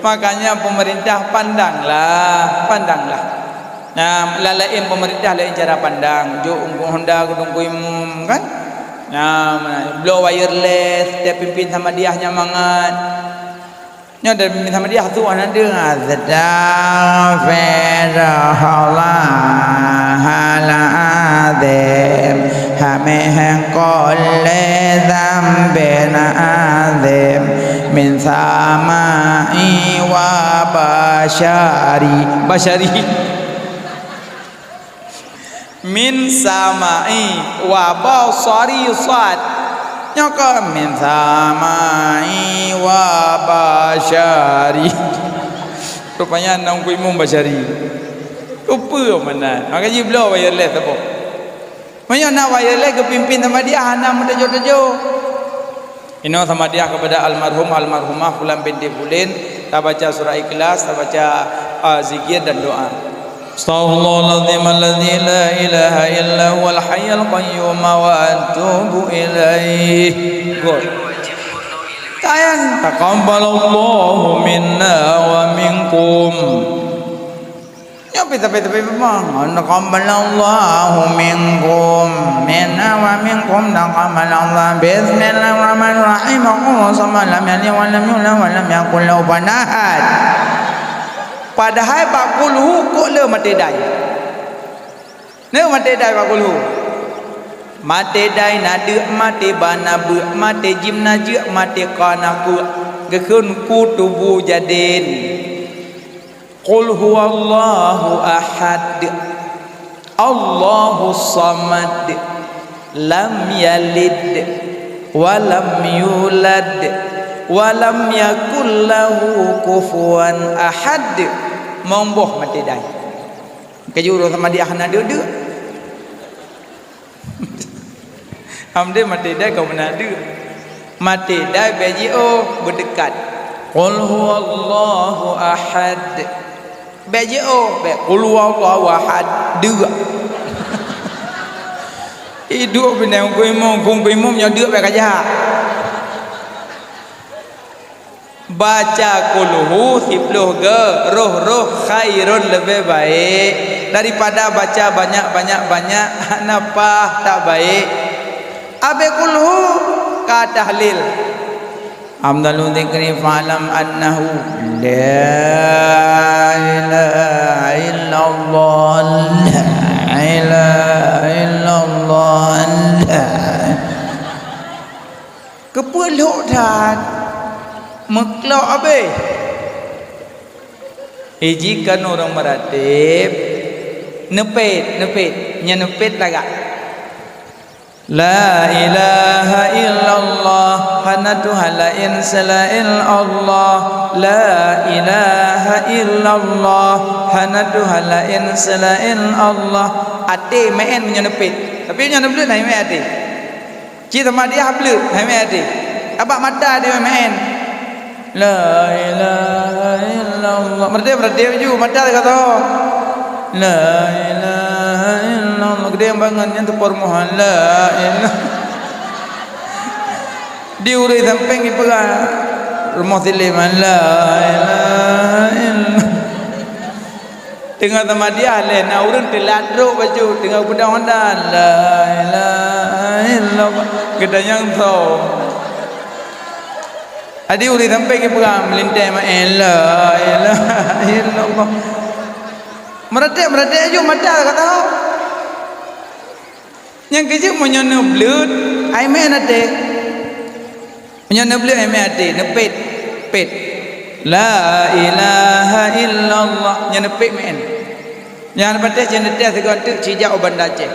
Makanya pemerintah pandanglah. Nah, lain pemerintah lain cara pandang. Jo ungkung Honda gedung kuim kan? Nah, blow wireless, dia pimpin sama diahnya mangat. Nya dan pimpin sama dia tu ana dengar astaghfirullahaladzim hameh kulli dzambin azim min samai wa bashari min samai wa basari sad nyaka min samai wa bashari rupanya nang kuimu bashari apa mana maka ji blow wireless apa manya nak wireless kepimpin sama dia hana mentejo-tejo ino sama dia kepada almarhumah fulan binti fulin tak baca surah ikhlas tak baca zikir dan doa. Astaghfirullahaladzim alladzi la ilaha illa huwal hayyul qayyum wa atubu ilaih. Tayan taqabbalallahu minna wa minkum. Ya tapi memang taqabbalallahu minkum minna wa minkum taqabbalallahu bismillahirrahmanirrahim. Allahu samad lam yalid wa lam yulad wa lam yakul lahu kufuwan ahad. Padahal 40 kok le mati dai. Ne mati dai 40. Mati dai na de mati bana bu mati jim na je mati kana ku gekun ku tubuh jadin. Qul huwallahu ahad. Allahu samad. Lam yalid wa lam yulad wa lam yakul lahu kufuwan ahad. Momboh mati dai kejuru sama dia hana duduk hamde mati dai kau mana duduk mati dai bejo berdekat qul huwallahu ahad bejo be qul huwallahu ahad dua hidup benang kuimum nya dua be kaja baca kulhu sipluh ge roh khairun lebih baik daripada baca banyak napa tak baik abe kulhu ka tahlil amdalu dzikri fa'lam annahu la ilaha illallah la ilaha illallah kepeluk dan Meklo abe ijikan orang meratib nepet nya nepet laga la ilaha illallah hanatu halain salail Allah la ilaha illallah hanatu halain salail Allah ate main nya nepet tapi nya nepet hai mai ate cita madia hablu hai mai ate abak mata dia main la ilaha illallah merdeka ju mata kata la ilaha illallah gede bangannya tu permohon la ilaha diurai sampai ni pegang rumah tiliman la ilaha illallah tengah sama dia le urun teladruk baju tengah pedang Honda la ilaha illallah gede yang tahu adi uri sampai ke pegang melintai ma la ilaha illallah meratik aja mata kata yang kerja menyana blut ai me nate menyana blut ai me ate nepet pet la ilaha illallah nya nepet men yang patah jen ate segala tu cijak oban dace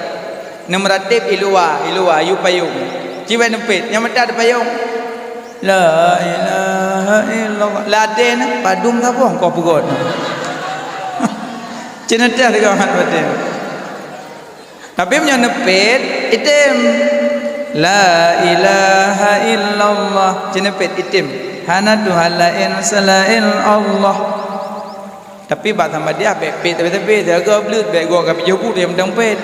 nemratib ilua yu payung cibai nepet yang mata ada payung la ilaha illallah laden padum apa kau pegot cenetah dengan hat batin tapi punya nepet item la ilaha illallah cenepet item hanatu halain salail Allah tapi bak sama dia pet tapi jaga blut bek gua ka pijoku dia mendang pet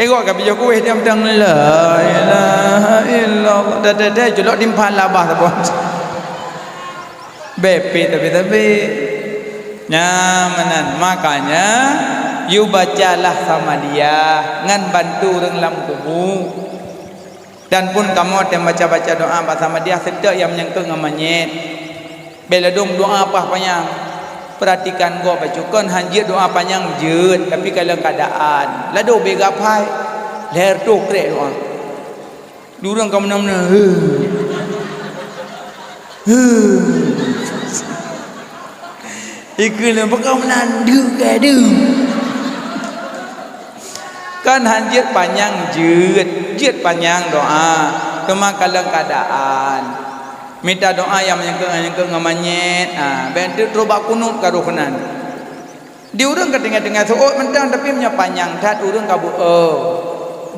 gua ka pijoku dia mendang la ilaha illallah dah jelok dimpal labah tu pun Bepi tapi nyamanan. Makanya you bacalah sama dia ngan bantu orang lam kubu. Dan pun kamu yang baca-baca doa sama dia sedek yang menyangkut ngamanyet. Bila dong doa apa panjang. Perhatikan gua bacakan hanjit doa panjang jeut tapi kalau keadaan lado begapai leher tu krek doa. Durang kamu namna Ikulah bakal menandu gadu. Kan hanjit panjang jeut panjang doa. Cuma kalau keadaan minta doa yang menyangkut ngamanyet. Bentuk terubak kunut karuhunan. Di urang ketinggal-tinggal suut mentang tapi punya panjang tat urang kabu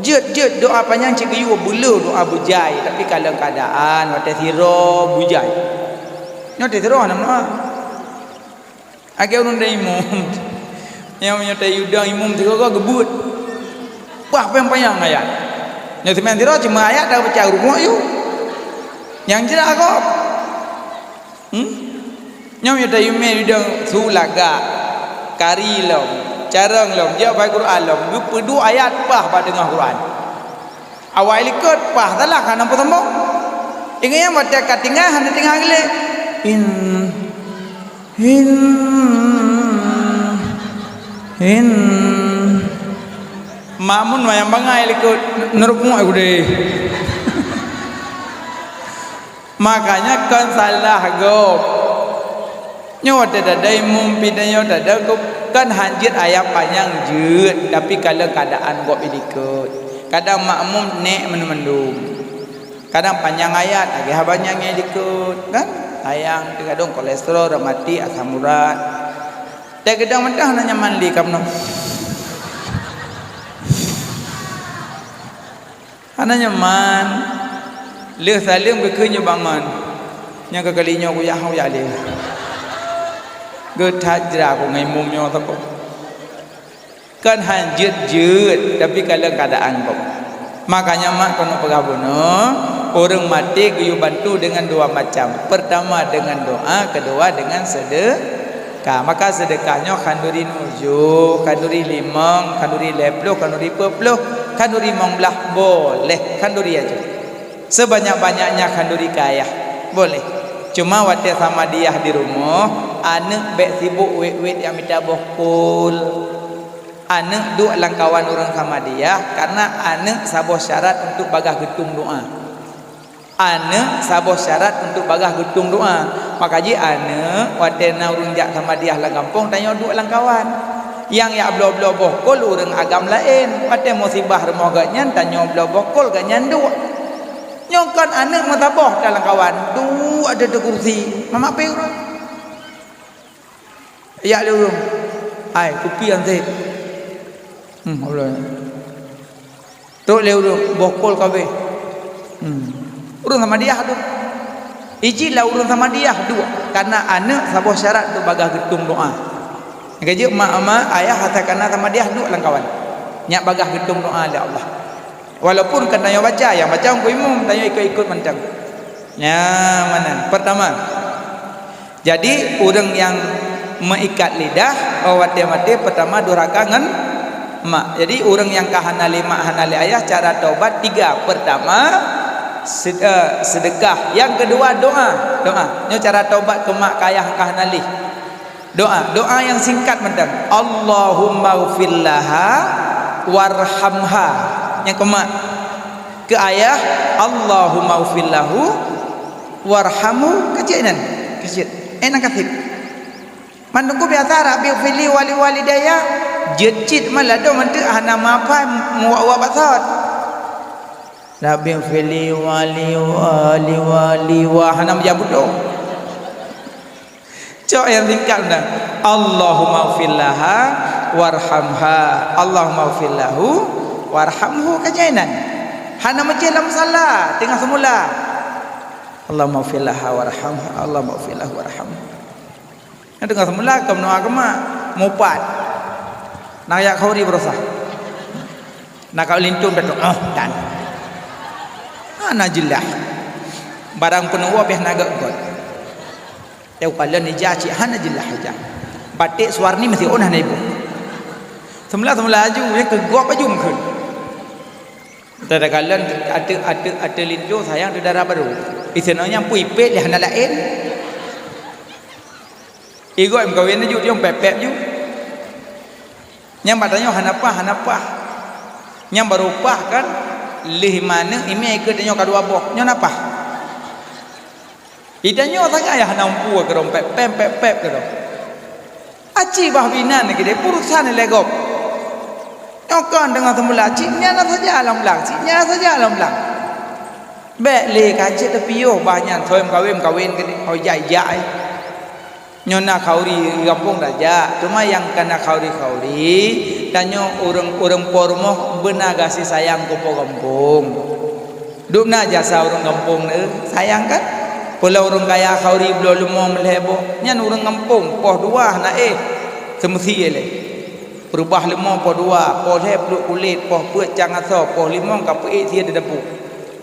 jeut doa panjang cik yu bulu doa bujai tapi kalau keadaan wate siro bujai. Nyote siro nam doa. Age urang dah imum. Yang nyote yudang imum tiga gebut. Wah apa yang panjang ayat. Nyote men siro cuma ayat dah baca rukuk yu. Yang jelas kok. Nyom nyote yume yudang sulaga kari lom carang lom dia baca Quran lom gepedu ayat pah pada dengar Quran awal ikut pah salah kan apa tembok ingat yang baca katingah hanya tinggal gile in mamun wayang bangai ikut nerukmu aku deh makanya kan salah gop nyawa ada mumpi dan nyawa ada kan hanjit ayat panjang jeut tapi kalau keadaan gop ikut kadang makmum nek menumendum kadang panjang ayat agak habanyangnya ikut kan sayang kadang kolesterol mati asam urat dan kadang mentah nanya mandi kamu ana nyaman leh saling berkenyo bangun yang kekalinya aku yahau ya leh getajra aku ngai mumnya tako kan hanjit jeut tapi kalau keadaan kok makanya mak kono pegabuna orang mati kuyu bantu dengan dua macam pertama dengan doa kedua dengan sedekah maka sedekahnya kanduri nuju kanduri limang kanduri leploh kanduri peploh kanduri mangbelah boleh kanduri aja sebanyak-banyaknya kanduri kaya boleh cuma waktu sama dia di rumah anak bek sibuk wet yang minta bokul anak duk langkawan orang sama dia karena anak sabuh syarat untuk bagah getung doa anak sabuh syarat untuk bagah getung doa maka ji anak waktu na urang jak sama dia lang kampung tanya duk langkawan yang ya blo-blo bokul orang agam lain waktu musibah rumah ganyan tanya blo bokul ganyan duk nyongkan anak mataboh dalam kawan duk ada di kursi mama pe urang ya le urang ai kopi ante Allah tu le urang bokol kabe urang sama dia tu iji lah urang sama dia dua karena anak sabuh syarat tu bagah getung doa gaji mak ayah katakan sama dia dua lang kawan nyak bagah getung doa le Allah walaupun kan tanya baca yang baca aku imam tanya ikut-ikut mancang mana pertama jadi orang yang mengikat lidah wati-wati pertama durhaka ngan mak jadi orang yang kahanali mak hanali ayah cara taubat tiga pertama sedekah yang kedua doa ini cara taubat ke mak kayah kahanali doa yang singkat mancang Allahumma ghfirlaha warhamha yang kemak ke ayah Allahumma ufillahu warhamu kecilan kecil enak kasih mandungku biasa rabi ufili wali walidaya jecit malado mantu hana apa muwa basat rabi ufili wali wa hana menjabut dong cok yang singkat dah Allahumma ufillaha warhamha Allahumma ufillahu warhamhu kajainan hana macam dalam salah tengah semula Allahumma ghfirlaha warhamha Allahumma ghfirlahu warhamhu tengah semula kamu agama mupat nak yak khauri berusaha nak kau lintung betul dan ana jelah barang penuh biar naga god Teu kala ni jaci hana jillah haja. Batik suarni mesti onah na ibu. Semula aju ya ke gua pajum kun. Tada kala ada lindo sayang di darah baru. Isenanya pui pet dia hana lain. Igo em kawin ju dia pep-pep ju. Yang batanya hanapa. Yang berupah kan lih mana imi ikut dia kadua boh. Nyo napa? Idanyo sangat ya nampu ke rom pep ke rom. Aci bah binan ke dia purusan legop. Nyokan dengan semula ciknya saja alam lang, ciknya saja alam lang. Bek le kaje tapi yo banyak thoim kawin ke dia. Oh jai. Nyona kauri kampung raja. Cuma yang kena kauri dan nyo urang pormo benar kasih sayang ke kampung. Dukna jasa urang kampung sayang kan? Pulau orang kaya kauri belum lemong melebo. Nyan orang kampung poh dua na semesti le. Berubah lemong poh dua, poh leh peluk kulit, poh puet jangan so, poh limong ka puit dia depu.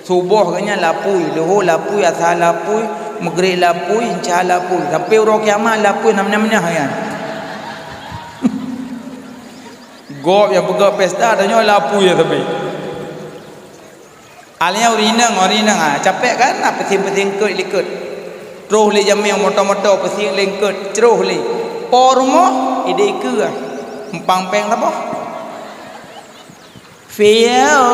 Subuh kanya lapui, luhur lapui, asal lapui, maghrib lapui, isya lapui. Sampai orang kiamat lapui namanya kan. Gop yang pegang pesta tanya lapui ya tapi. Alnya urinang capek kan nak peting likut terus le jamil motor peting lengkut terus le pormo ide ke empang peng apa feel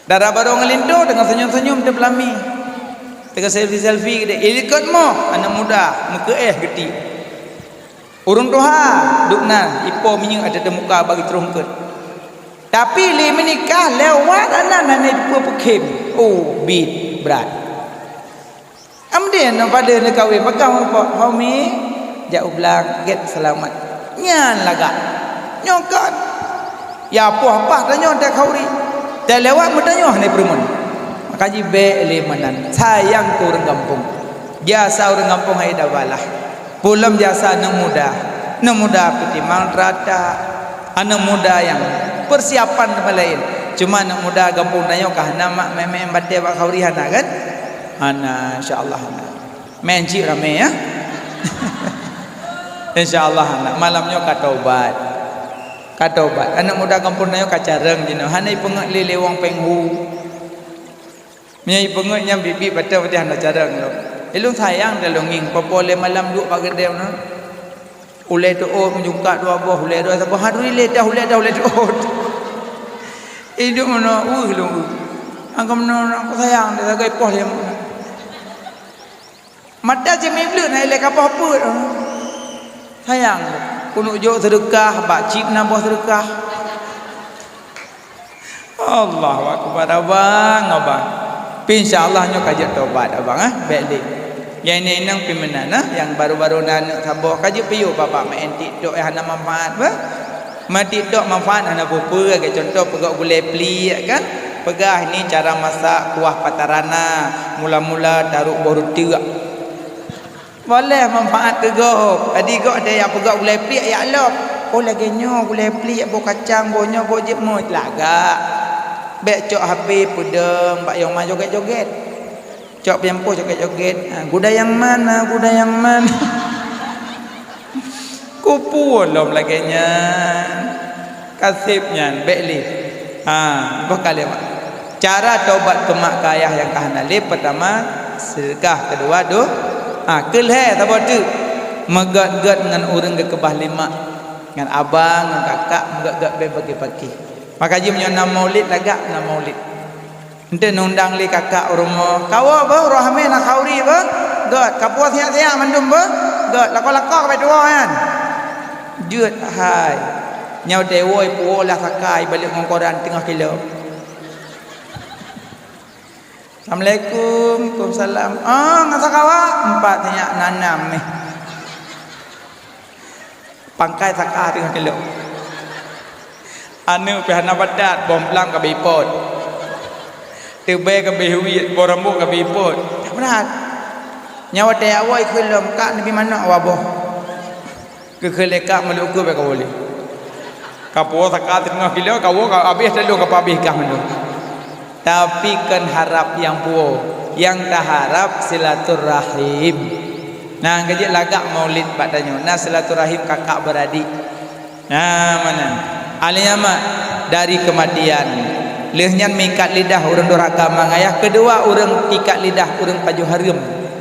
darah baru ngelindo dengan senyum-senyum dia pelami dengan selfie dia ikut mo anak muda muka gede. Urung doha dukna ipo minyak ada di muka bagi terungkut. Tapi li menikah lewat anak ipo pekim. Oh bit berat. Amden pada nak kahwin pegang apa? Homi jauh belang get selamat. Nyan lagak. Nyokan. Ya apa tanya dak kauri. Dah lewat mudanya ni perumun. Makaji be le manan. Sayang tu orang kampung. Biasa orang kampung hai dah balah. Pulam jasa anak muda ketimang rata anak muda yang persiapan tempat lain. Cuma anak muda kampung nanya kah nama meme bade bak kaurihana kan? Ana insyaallah ana. Menci rame ya. Insyaallah ana malamnya katobat. Anak muda kampung nanya kacareng dino. Hanai pengek lele wong penghu. Nyai pengeknya bibi baca putih anak careng lo. Ilung sayang dah longing popole malam duk pagi dia no. Ulai tu menjungkat dua buah ulai dua sabah hadri le dah ulai tu. Hidup mana long. Angka mana aku sayang dia sebagai poh dia. Mata jemi blue na ile kapah apa. Sayang kunuk jo sedekah bak cip nambah sedekah. Allahu akbar abang. Insyaallah nyo kajak taubat abang baik. Yang ini nang pimenana yang baru-baru nak sabar kaji piyu bapa main TikTok hana manfaat ba. Mati TikTok manfaat hana apa ke contoh pegak gulai peli kan. Pegah ni cara masak kuah patarana, mula-mula taruh baru tirak. Boleh manfaat ke go. Adi go ada yang pegak gulai peli ya Allah. Oh lagi nyo gulai peli bo kacang bo nyo bo jep mo lagak. Bek cok habis pudeng bak yang mah joget-joget. Cok piampo joget-joget. Kuda yang mana? Kupu lom laginya. Kasipnya bekli. Bakal ya. Cara taubat ke mak ke ayah yang kahana le pertama sedekah, kedua kelhe tabo tu. Megat-gat dengan orang ke kebah lima. Dengan abang, dengan kakak, megat-gat bagi-bagi. Maka ji punya nama maulid lagak nama maulid. Ente nundang li kakak rumah. Kau apa? Rahmi nak kauri apa? God, kapua siap-siap mandum apa? God, lakak-lakak ke dua kan? Jut hai. Nyau dewoi puo lah sakai balik ngongkoran tengah kilo. Assalamualaikum. Waalaikumsalam. Ngasa kawa? 4 tanya nanam ni. Pangkai sakah tengah kilo. Anu pihana badat bom pelang ke bipot. Tebe ke bihuit borambu ke bipot. Tak berat. Nyawa dia awai kelam kak nabi mana awabo. Kekeleka meluku be kawali. Kapo sakat tengah kilo kawo ka habis lalu ka habis kah menu. Tapi kan harap yang puo, yang tak harap silaturahim. Nah, kejap lagak maulid padanya. Nah, silaturahim kakak beradik. Nah, mana? Aliyama dari kematian. Lehnya mikat lidah urang durhaka mangayah. Kedua urang tikat lidah urang paju harum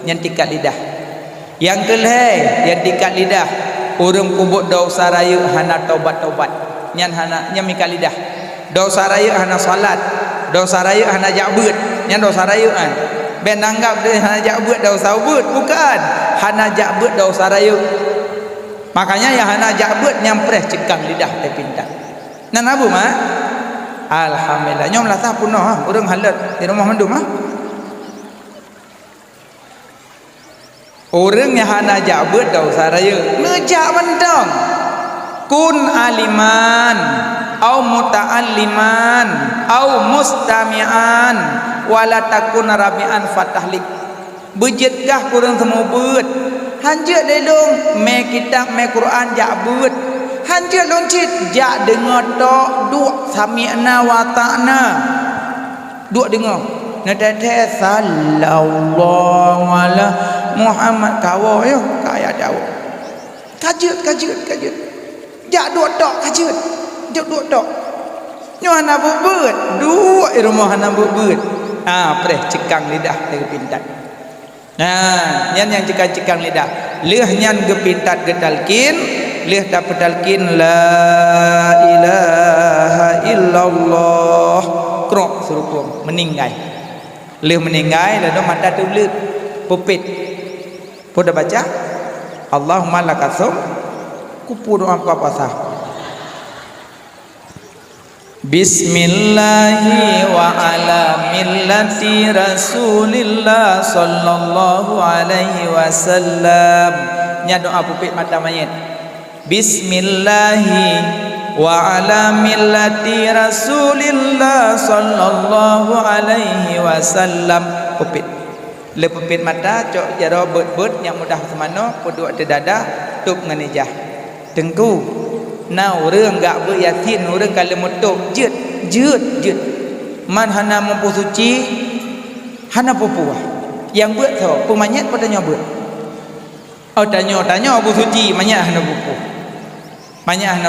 yang tikat lidah. Yang kelih yang tikat lidah urang kubuk dosa raya hana taubat-taubat. Nyan hana nya mikat lidah. Dosa raya hana salat. Dosa raya hana jabut. Nyan dosa raya kan. Ben anggap dia hana jabut dosa ubud, bukan. Hana jabut dosa raya. Makanya yang hana jabut nyampreh cekang lidah teh pintar. Nan abu mah alhamdulillah nyom lah tak punah urang halat di rumah mandum urang yang hana jabut dosa raya ngejak mendong kun aliman au muta'alliman au mustami'an wala takun rabi'an fatahlik bejetkah kurang semua beut hanjut dedong me kitab me Quran jabut hanjut loncit jak dengar tok duk sami'na wa ta'na duk dengar nadate sallallahu ala Muhammad kawo yo kaya dawo kajut jak duk tok kajut duk tok nyo hana beut duk di rumah hana beut preh cekang lidah terpintat. Nah, yang cekang lidah leh nyan gepintat getalkin leh dapat talkin la ilaha illallah krok suruh meninggal leh meninggal lalu mata tulis pupit pada baca Allahumma lakasum kupu doa apa sah Bismillahi wa ala millati Rasulillah sallallahu alaihi wasallam. Nya doa pupit mata mayit. Bismillahi wa ala millati Rasulillah sallallahu alaihi wasallam. Pupit. Le pupit mata cok jaro beut-beut yang mudah semano podok te dada tup nganijah. Tengku nah urang gak beryakin urang kalau mutuk jut man hana mampu suci hana pupuah yang buat tau pemanyat pada nyobut tanya abu suci manyat hana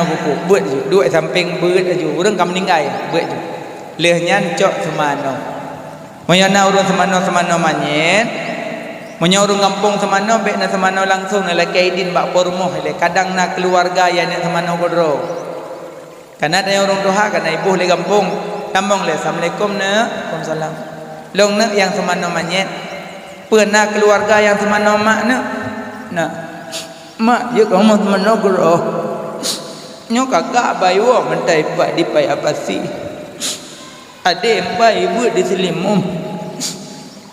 pupu buat je dua samping buat aju urang kam meninggal buat je lehnya cok semano mayana urang semano manyat menyurung kampung semano bek na semano langsung na laki idin bak pormoh le kadang na keluarga yang nak semano kodro karena ada orang doha karena ibu le kampung tambong le assalamualaikum na waalaikumsalam long na yang semano manyet pernah keluarga yang semano mak na mak je kamu semano kodro nyo kakak bayu mentai pak di pai apa si ade pai ibu di selimum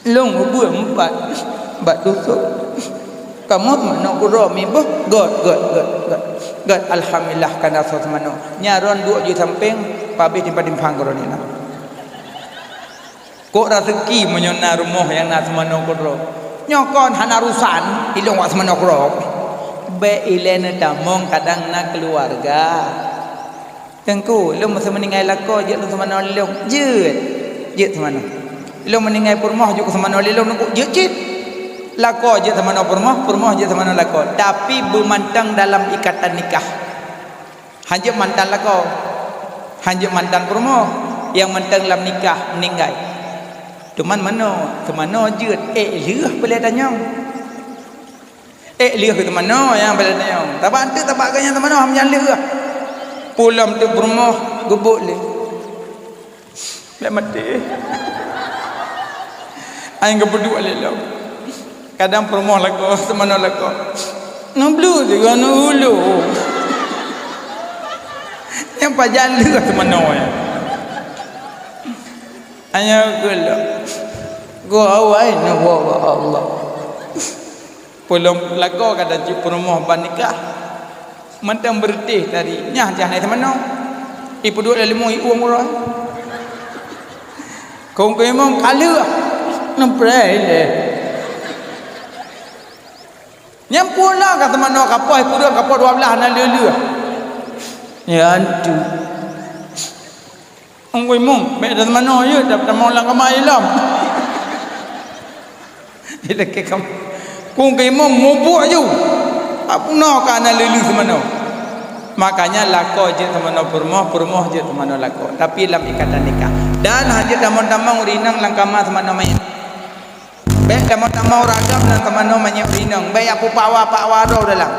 long ibu empat bat tusuk kamu mana kuro mi boh god alhamdulillah kana sot mano nyaron dua ju samping pabe timpa timpang kuro ni na kok rezeki menyona rumah yang na semano kuro nyokon hana rusan ilong wa semano kuro be ilene tamong kadang na keluarga tengku lu masa meninggal lako je lu semano ilong jeut semano ilong meninggal purmoh ju semano ilong nak jeut lako je sama no purmoh je sama no lako tapi bermantang dalam ikatan nikah hanya mantan lako hanya mantan purmoh yang mantang dalam nikah meninggal cuman mano je liah boleh tanya liah ke mano yang boleh tanya tabak kanya mano ham yang liah pulam tu purmoh gubuk le mati aing gebuduk le lo kadang promoh lako semana lako nublu juga nulu yang pajan lu semana ya hanya gua awai na Allah belum lako kadang ci promoh banikah mentang bertih tadi nya jangan semana ibu dua lemu uang murah kau memang kala namprai le nyampuna kata mana kapal kurang kapal 12 nak lelu ya antu Ongkoi mum, be dah mana ya, dah mau lang kamai lam. Dia ke kam. Kung kai mum mubuk ju. Apa nak kana lelu semana. Makanya lako je semana purmoh je semana lako. Tapi lam ikatan nikah. Dan haji damon-damon rinang lang kama semana main. Be damon-damon ragam lang semana main rinang. Be apa pawa do dalam.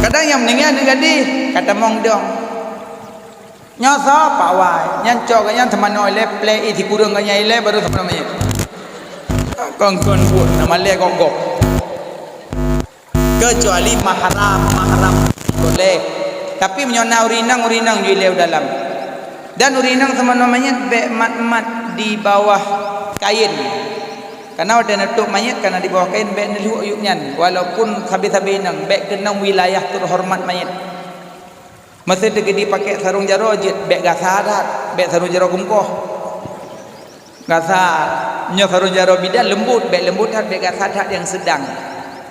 Kadang yang meninggal gadi kata mong dong. Nyasa pak wai nyancok kan teman noi le play iti kurang kan nyai le baru teman mai kongkon pun nama le gogok kecuali mahram boleh tapi menyona urinang jileu dalam dan urinang teman namanya be mat di bawah kain karena ada netuk mayat karena di bawah kain be nelu yuknyan walaupun sabi-sabi nang be kenang wilayah terhormat mayat. Masa dia dipakai sarung jaro je bek gasarat bek sarung jaro kumkoh gasar nyo sarung jaro bidan lembut bek lembutan bek gasarat yang sedang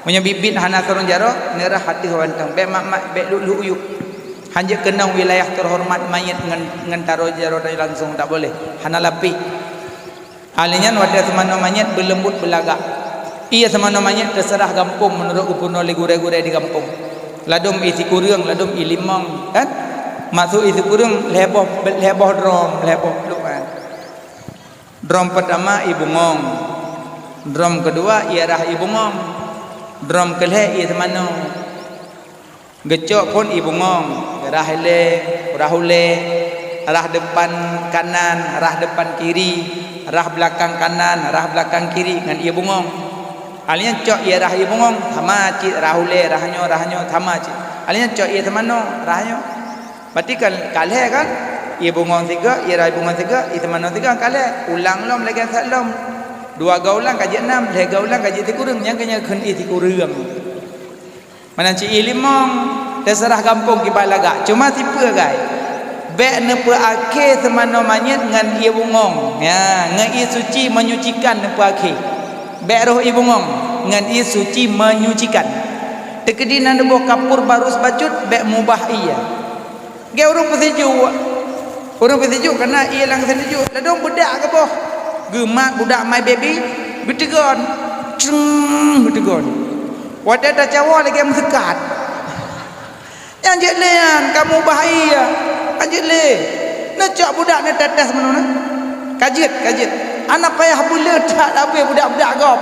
punya bibit hana sarung jaro nerah hati wantang bek mak bek lulu uyuk hanya kenang wilayah terhormat mayat ngan taro jaro langsung tak boleh hana lapi alinya wadah semana mayat berlembut belagak ia semana mayat terserah kampung menurut upuno le gure-gure di kampung. Ladum isi kurang, ladum ilimang, kan? Masuk isi kurang, leboh drum, leboh luan. Drum pertama ibu ngong, drum kedua iarah ibu ngong, drum kelih ia semano. Gecok pun ibu ngong, rahule, arah depan kanan, arah depan kiri, arah belakang kanan, arah belakang kiri dengan ibu ngong. Alian cok ia rah ibu ngong sama cik rahule rahanyo sama cik alian cok ia temano rahanyo berarti kalhe kan ibu ngong tiga ia rah ibu ngong tiga ia temano tiga kalhe ulang lom lagi satlom dua gaulang kaji enam le gaulang kaji tikurung yang kenya kun i tikurung mana cik ilimong terserah kampung kibalaga cuma tipe gai be nepe akhir temano manyet ngan ibu ngong ya ngai suci menyucikan nepe akhir bek roh ibu ngong ngan ia suci menyucikan tekedi nan debo kapur barus bacut bek mubah iya ge urang pesiju karena ia lang seju ladong budak ke boh gemak budak my baby betegon betegon wadah dah cawa lagi yang sekat yang jelean kamu bahaya anjit le necak budak ni tetes mana kajit anak payah bulat tak apa budak-budak gop.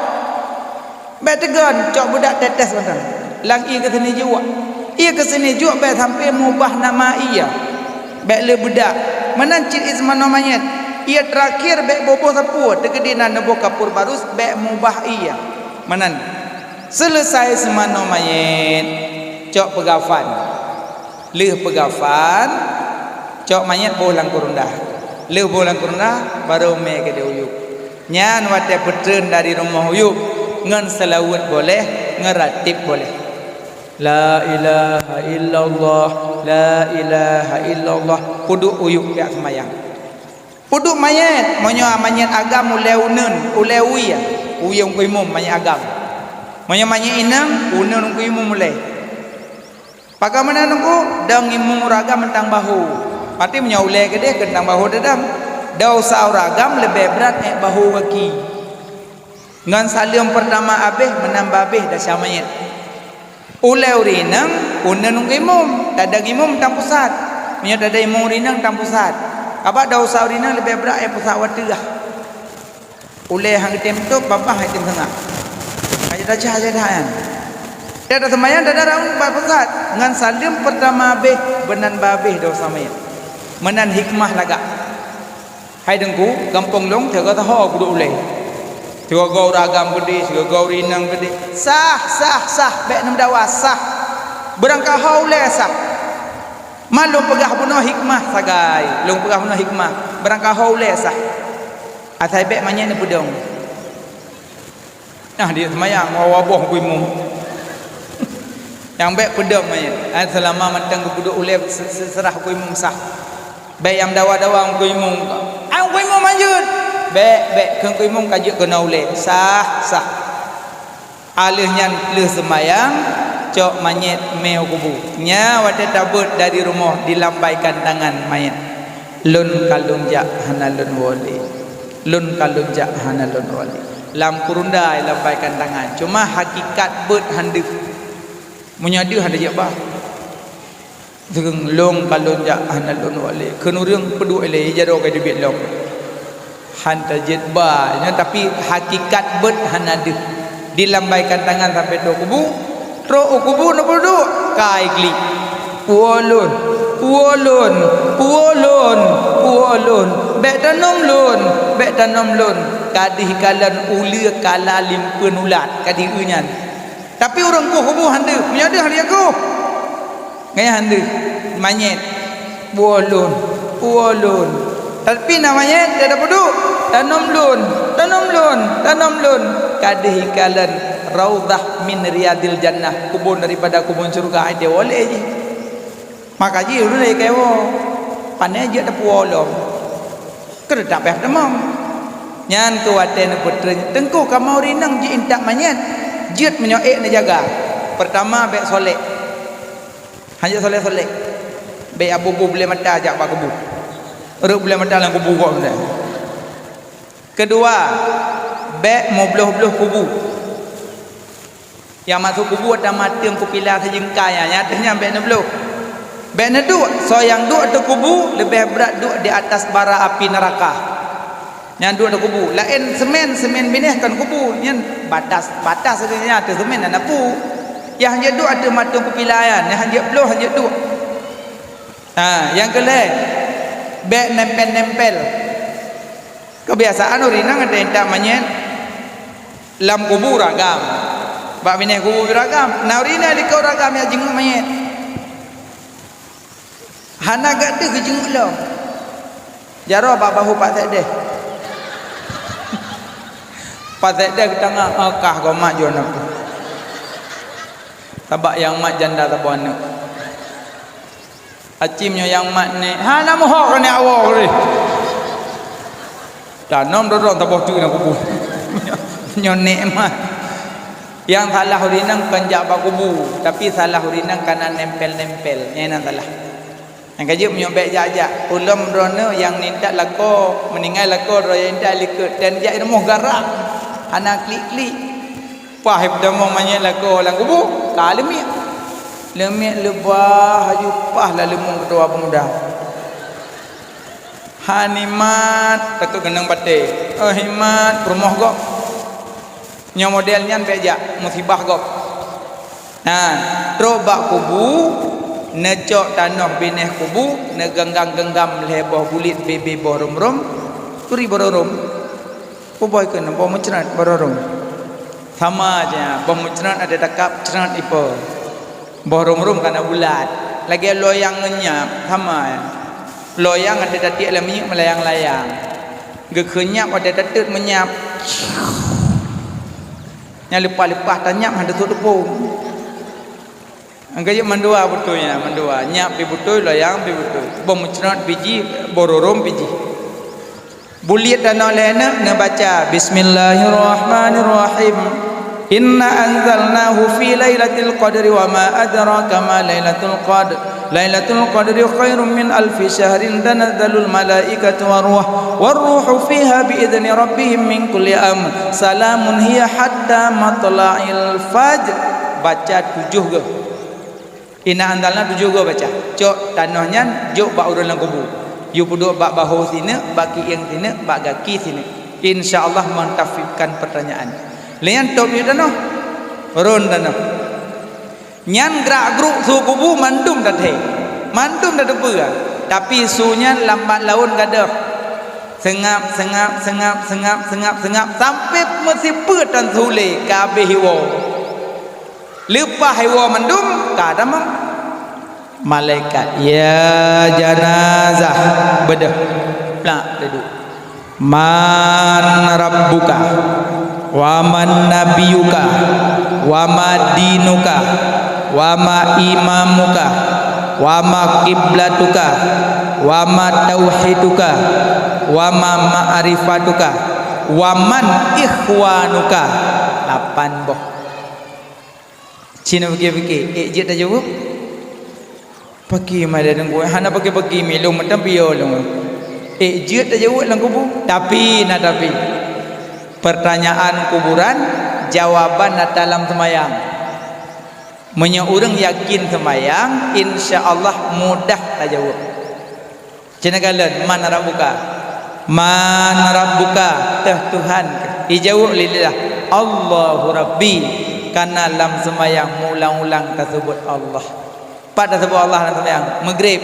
Baik tegan cok budak tetes macam. Lang ia ke sini juga. Ia ke sini juga baik sampai mubah nama ia. Baik le budak. Menancit isman namanya. Ia terakhir baik bobo sapu. Tegedinan nebo kapur barus baik mubah ia. Menan. Selesai isman namanya. Cok pegafan. Leh pegafan. Cok mayat bolang kurundah. Leu bolang kurna baru me ke dia uyuk nyan wate petren dari rumah uyuk ngan selawat boleh ngeratib boleh la ilaha illallah kudu uyuk ya semayang kudu mayat monyo mayat agam uleuneun ulewi ya uyung kuimum mayat agam monyo mayat inang uneun kuimum mulai pagamana nunggu dang imung raga mentang bahu pati menyaulai ke dia kentang bahu dedam dosa ragam lebih berat bahu kaki ngan salim pertama abih menambah abih dah syamayat ulai urinang unen ngimum tada ngimum tang pusat punya tada imum urinang tang pusat apa dosa urinang lebih berat pusat watih ulai hang tim tu babah hang tim tengah aja dah kan dia dah semayan dah raun pusat ngan salim pertama abih benan babih dosa mayat menan hikmah laga hai dengku kampung long thega ta ho kudu ulai thega gau ragam gede thega gau rinang gede sah bek nam dawa sah berangka haule sah malum pegah puno hikmah sagai long pegah puno hikmah berangka haule sah atai bek manya ne budong nah dia semayang waboh kuimu yang bek pedam manya selama matang kudu ulai serah kuimu sah baik yang dawa-dawa kuimung ang kuimung manjut baik keng kuimung kajuk kena ule sah alihnya leh semayang cok manyet meo kubu nya wadah tabut dari rumah dilambaikan tangan mayat lun kalun jak hanalun wali, lun kalun jak hanalun wali. Lam kurundai lambaikan tangan. Cuma hakikat bet handuk. Menyadu handa jak bah. Jeung long kalun jak hanalun wali. Kenu reung pedu ele jado kai debit long. Hanta jet ba nya tapi hakikat bet hanadu. Dilambaikan tangan sampai do kubu. Tro kubu no pedu kai gli. Puolun, puolun, puolun, puolun. Bek tanom lun, bek tanom lun. Kadih kalan ulia kala limpeun ulat kadih unyan. Tapi orang kubu handa, punya ada hari aku. Gaya handa, manyet, puolun, puolun. Tapi namanya dia ada pedu. Tanom lun, tanom lun, tanom lun. Kadih kalan raudhah min riyadil jannah, kubun daripada kubun surga dia boleh je. Maka ji dulu dia kewo. Pandai je ada puolom. Keredak peh demam. Nyan tu aten putra tengku kamau rinang ji intak manyet. Jit menyoek na jaga. Pertama bek solek. Hanya solek-solek. Bek abu-abu boleh mata ajak pak kubu. Ruk boleh mata lang kubu kok sudah. Kedua, bek mau beluh-beluh kubu. Yang masuk kubu ada mati yang kupilah sejengkai nyatanya bek na beluh. Bek na duk, so yang duk ada kubu lebih berat duk di atas bara api neraka. Yang duk ada kubu, lain semen bineh kan kubu, yang batas sebenarnya ada semen dan apu. Yang dia duk ada matung kepilayan, yang dia beluh dia duk. Yang kelih, bek nempel-nempel. Kebiasaan orang nang ada entak manyet lam kubu ragam. Bak bineh kubu ragam, naurina di kau ragam yang jenguk manyet. Hana gak tu kejenguk lo. Jaro bahu pak sedeh. Pak sedeh ke tengah kah kau mak jual nak. Tabak yang mak janda tabu anak. Acimnya yang mak ni. Hana mohok ni awak ni. Tanam dorong tabu tu nak kubu. Nyonek mak. Yang salah hurinang kanjak bak kubu, tapi salah hurinang kanan nempel-nempel. Yang salah. Yang kaji menyobek jak-jak ulam rono yang nindak lako meninggal lako roya nindak likut dan jak ilmu garak anak klik-klik pahib demo manya lako lang kubu kalemi lemik lebah haju pah la lemung ketua pemuda hanimat takut genang pate himat rumah gok nya modelnya bejak musibah gok nah trobak kubu necok tanah bineh kubu negenggang-genggam leboh bulit bebe borom-rom turi borom kuboy ke nampak mencerat borom sama aja pemencerat ada dakap cerat ipo borom-rom karena bulat lagi loyang ngenyap sama loyang ada datik lami melayang-layang gekenyap ada datik menyap yang lepas-lepas tanyap ada tu tepung angkanya mandua betulnya mandua nyap pi betul loyang pi betul bom cerat biji bororom biji buliat dan olehna na baca bismillahirrahmanirrahim inna anzalnahu fi lailatul qadri wa ma adraka ma lailatul qadri khairum min alfi syahrin tanazzalul malaikatu waruhu fiha biidzni rabbihim min kulli amr salamun hiya hatta matla'il fajr baca 7 ke ina andalna 7 go baca cok tanahnya jok bak urang kubu yu puduk bak bahu sini baki yang sini bak gaki sini insyaallah mentafifkan pertanyaan lian top yu tanah ron tanah nyan gerak geruk su kubu mandum dah depa tapi sunya lambat laun gadah sengap sampai mesti petan sule kabeh hiwo lepas hewa mendum kadang malaikat ya janazah bedah nak duduk man rabbuka wa man nabiyuka wa ma dinuka wa ma imamuka wa ma qiblatuka wa ma tauhiduka wa ma ma'rifatuka wa man ikhwanuka 8 boh Cina fikir-fikir, je dah jawab. Pagi mai dah tunggu. Hana pakai pagi mi long macam bio long. Jut dah jawab dalam kubur. Tapi pertanyaan kuburan jawaban dalam semayang. Menye orang yakin semayang, insya-Allah mudah tak jawab. Cenagalan man rabbuka? Man rabbuka? Tuhan. Dijawab lillah. Allahu Rabbi. Karena dalam semayang ulang-ulang tersebut Allah. Pada sebut Allah dalam semayang. Maghrib.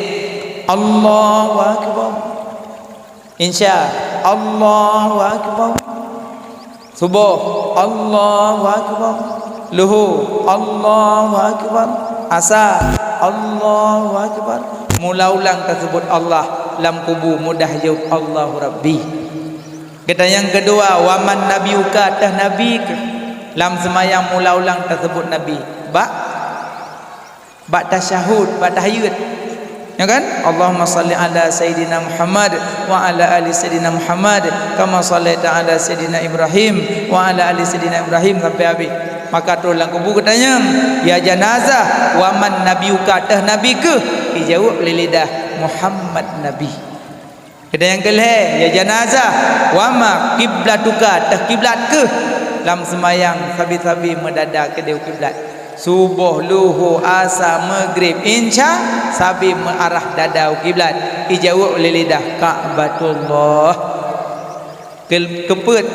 Allahu Akbar. Insya Allahu Akbar. Subuh Allahu Akbar. Luhur Allahu Akbar. Asar Allahu Akbar. Mula ulang tersebut Allah. Dalam kubur mudah jawab Allahu Rabbi. Kata yang kedua, waman nabiuka, tah nabi ke? Dalam semayang mula ulang tersebut nabi. Bak tasyahud, bak tahiyud. Ya kan? Allahumma salli ala Sayyidina Muhammad wa ala ali Sayyidina Muhammad kama sallaita ala Sayyidina Ibrahim wa ala ali Sayyidina Ibrahim sampai habis. Maka tu dalam kubur katanya, ya janazah wa man nabiuka, tah nabi ke? Dijawab lidah Muhammad nabi. Kata yang kelih, ya janazah wa ma kiblatuka, tah kiblat ke? Dalam semayang sabi-sabi mendadak ke dia kiblat. Subuh, luhur, asar, maghrib, insya sabi mengarah dadau kiblat. Dijawab oleh lidah Ka'batullah. Keput.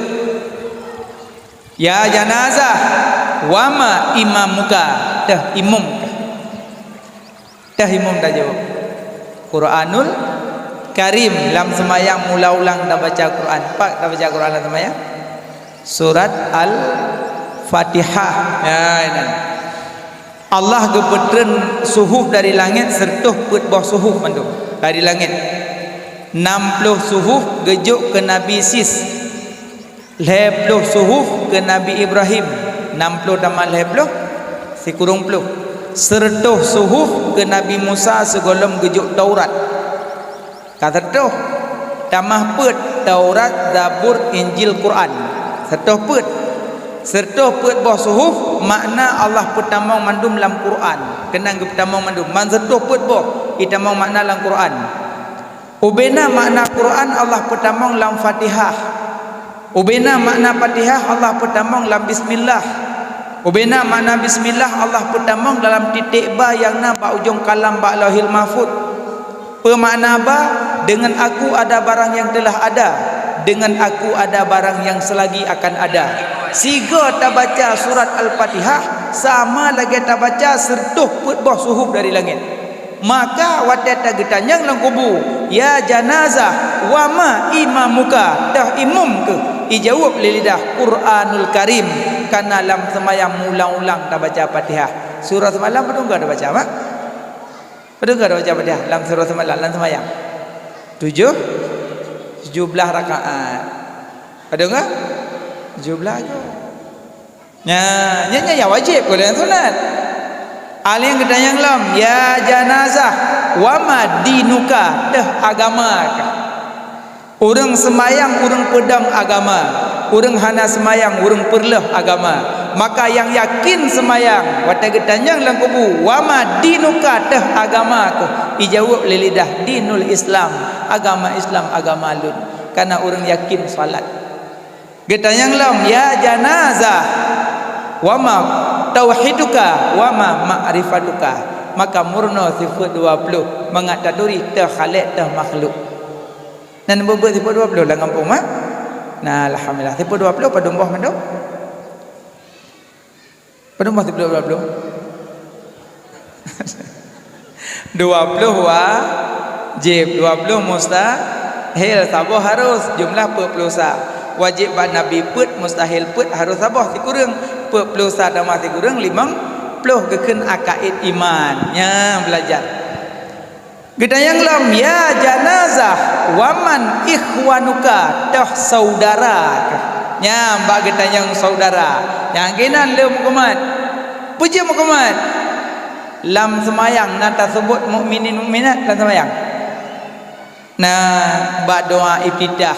Ya janazah wama imamuka, dah imam. Dah imam dah jawab. Quranul Karim. Dalam semayang mula ulang dah baca Quran. Pak dah baca Quran dalam semayang. Surat Al-Fatihah. Ya ini. Allah gepetren suhuf dari langit sertuh put bawah suhuf mandu dari langit 60 suhuf gejuk ke Nabi Sis, 10 suhuf ke Nabi Ibrahim, 60 tambah 10 si kurung puluh, sertuh suhuf ke Nabi Musa segolom gejuk Taurat. Kata tu tambah put Taurat, Zabur, Injil, Quran. Sertuh put bawah suhuf makna Allah pertama mandum dalam Quran. Kenang ke pertama mandum man sertuh put bawah itama makna dalam Quran. Ubena makna Quran Allah pertama dalam Fatihah. Ubena makna Fatihah Allah pertama dalam bismillah. Ubena makna bismillah Allah pertama dalam titik ba yang na ba ujung kalam ba Lauhil Mahfuz. Pemakna ba dengan aku ada barang yang telah ada, dengan aku ada barang yang selagi akan ada. Siga tak baca surat Al-Fatihah sama lagi tak baca sertuh put bawah suhuf dari langit. Maka wadata getanyang dalam kubur, ya janazah wa ma imamuka, dah imam ke? Dijawab lidah Quranul Karim. Karena dalam semayang ulang-ulang tak baca Fatihah. Surah semalam betul enggak ada baca, Mak? Betul enggak ada baca Fatihah dalam surah semalam dalam semayang? 17 rakaat. Ada enggak? 17 aja. Nya ya wajib kalau yang sunat. Ali yang ketanya lam, ya janazah wa ma dinuka, dah agama ka. Orang semayang, orang pedang agama. Orang hana semayang, orang perlah agama. Maka yang yakin semayang, wata ketanya dalam kubur, wa ma dinuka, dah agama ka. Dijawab lidah dinul Islam, agama Islam, agama lun. Karena orang yakin salat. Getanyang lam, ya janazah wa ma tauhiduka wa ma ma'rifatuka. Maka murno sifat 20 mengataduri tah khaliq tah makhluk. Dan berbuat sifat 20 dalam kampung mak. Nah alhamdulillah sifat 20 padumbah mendo. Padumbah sifat 20. 20 wajib, 20 mustahil, sabar harus jumlah 40. Wajib bak Nabi put, mustahil put, harus sabar si kurang 40 sadama si kurang 50 keken akaid iman nya belajar. Kita yang lam, ya janazah waman ikhwanuka, dah saudara nya bak kita yang saudara yang kinan le Muhammad puji Muhammad lam semayang nata sebut mukminin mukminat lam semayang. Nah bak doa ibtidah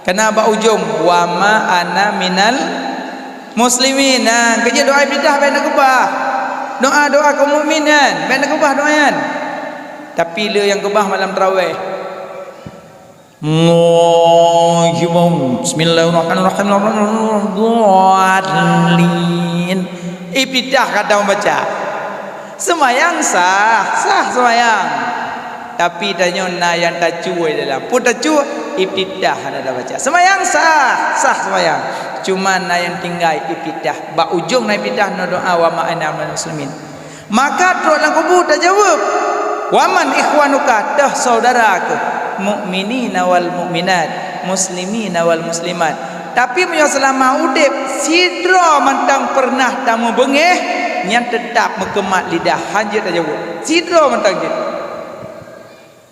kenapa ujung wa ma ana minal muslimin. Nah kerja doa bidah baik nak kebah, doa kaum mukminin baik nak kebah doayan. Tapi le yang kebah malam tarawih Bismillahirrahmanirrahim. Ipidah kata membaca. Semayang sah semayang. Tapi tanya yang tak cuai dalam. Pun tak cuai ipidah ada baca. Semayang sah semayang. Cuma yang tinggal ipidah. Ba ujung na ipidah no doa wa ma'ana muslimin. Maka tu dalam kubur tak jawab. Waman ikhwanuka dah saudaraku. Mukminina wal mukminat, muslimina wal muslimat. Tapi punya selama udip sidra mentang pernah tamu bengeh yang tetap mekemat lidah hanya tak jawab. Sidra mentang je.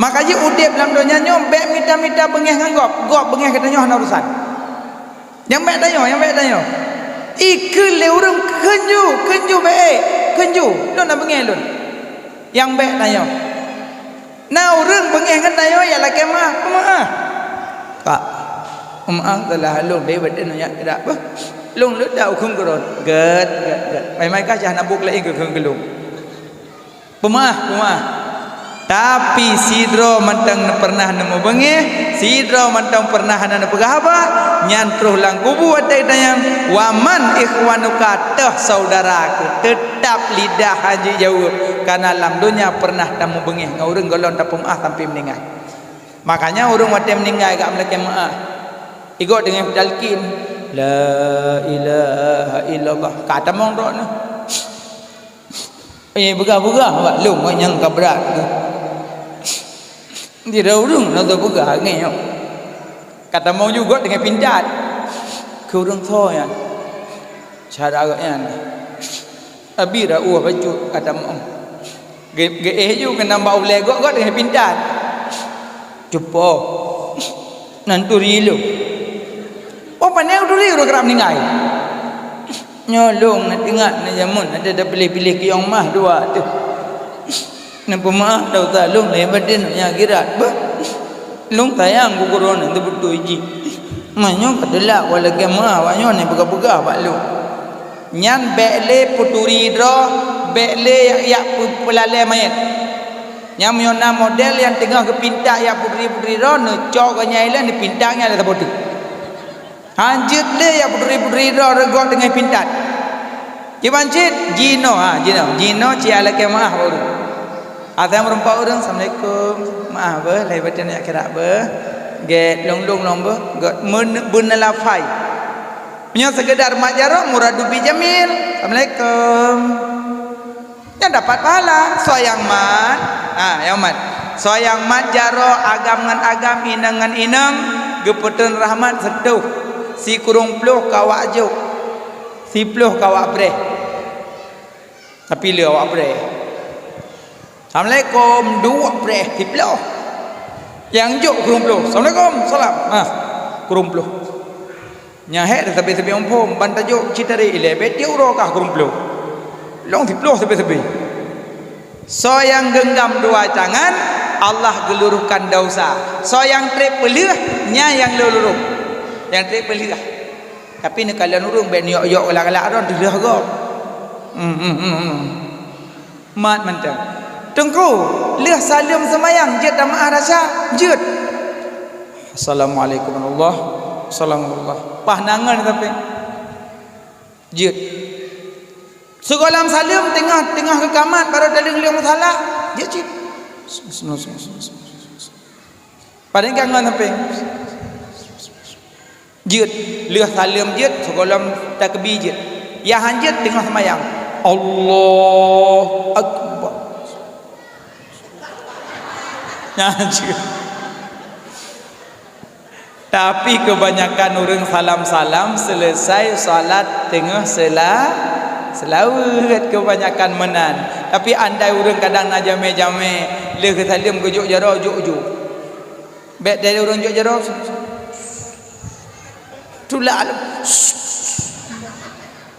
Maka je udip dalam dunia nyo bek mita-mita bengeh ngan gop bengeh kata nyo hana urusan. Yang bek tanya. Ikut le urang kenju baik. Kenju. Lu nak bengeh lun. Yang bek tanya. Nah orang bengeh kan tanya ya lah kemah. Kak. Telah lung dia badan nak tidak apa. Lung lu dah ukum keron. Get. Mai kah jah nak buk lain ke kelung. Pemah. Tapi sidro mentang pernah nemu bengeh, sidro mentang pernah nemu pegahaba, nyantruh lang kubu atai tanya, waman ikhwanuka teh saudaraku, tetap lidah haji jawab, karena dalam dunia pernah tamu bengeh, ngurung golong tapum sampai meninggal. Makanya urung wate meninggal gak meleke maah. Ikut dengan talqin, la ilaha illallah. Kata mong dok ni. Begah-begah awak lung yang kabrat tu. Dia dah urung nak tu begah ngeyok. Kata mau juga dengan pindat. Ke urung tho ya. Cara agaknya. Abi dah uah baju kata mau. Ge ju kena bau legok gok dengan pindat. Cupo. Nanturi lu. Oh pandai uduri urang kerap meninggal. Nyolong nak tengok nak jamun ada dah pilih-pilih ke yang mah dua tu. Nampak mah dah talung le badan nya girat bah. Long tayang guguron tu betul ji. Manyo kadelak wala ke mah wanyo ni begah-begah pak lu. Nyan bekle puturi dro bekle yak pelale mayat. Yang menyona model yang tengah ke pintak yak putri-putri dro ne cok nyailan di pintaknya ada bodoh. Hanjut le yak putri-putri dro regok dengan pintat. Cibancit Jino ciala ke maaf baru. Ada merempak orang assalamualaikum maaf bah lai baca nak kira bah get long bah got bunalafai punya sekedar majaro muradubi jamil assalamualaikum yang dapat pahala soyang mat yang mat soyang mat jaro agam ngan agam inang ngan inang geputun rahmat seduh si kurung pluh kawak juk si pluh kawak breh tapi le awak breh assalamualaikum dua breh si pluh yang juk kurung pluh assalamualaikum salam kurung pluh nyahek tepi-tepi ompom bantajuk citari ilebet dia urokah kurung pluh long si pluh tepi-tepi so yang genggam dua tangan Allah geluruhkan dosa so yang trip pelih nya yang luluruh yang trip pelih tapi ni kalian urung ben yok-yok galak-galak ron dah gok mat mentang tengku leh salam semayang jet jamaah rasa jet assalamualaikum warahmatullahi wabarakatuh pahnangan tapi jet segolam salam tengah ke kamar baru daling liang salah jet paling kangen tapi jet leh salam jet segolam takbir jet ya hanjet tengah semayang Allah Akbar anjir. Tapi kebanyakan orang salam-salam selesai salat tengah selawat kebanyakan menan. Tapi andai orang kadang nak jame-jame le ke salim ke juk jaro juk. Baik dari orang juk jaro tulak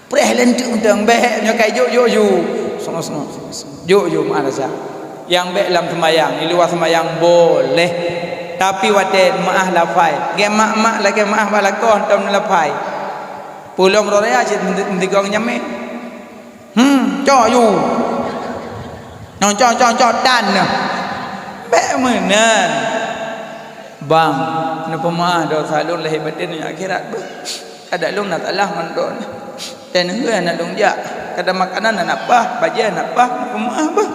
prehlen teng baik nyokai juk. Sono. Juk mana sah. Yang baik dalam sembahyang, di luar sembahyang boleh. Tapi waten maah lafai. Ge mak lagi maah balakon tam lafai. Pulang raya cit ndigong nyame. Cho yu. Cho dan. Baik menan. bang na pemah do salun lahir batin dunia akhirat bah ada lung nak Allah mandon dan hue nak lung ja kada makanan nak apa baje nak apa pemah bah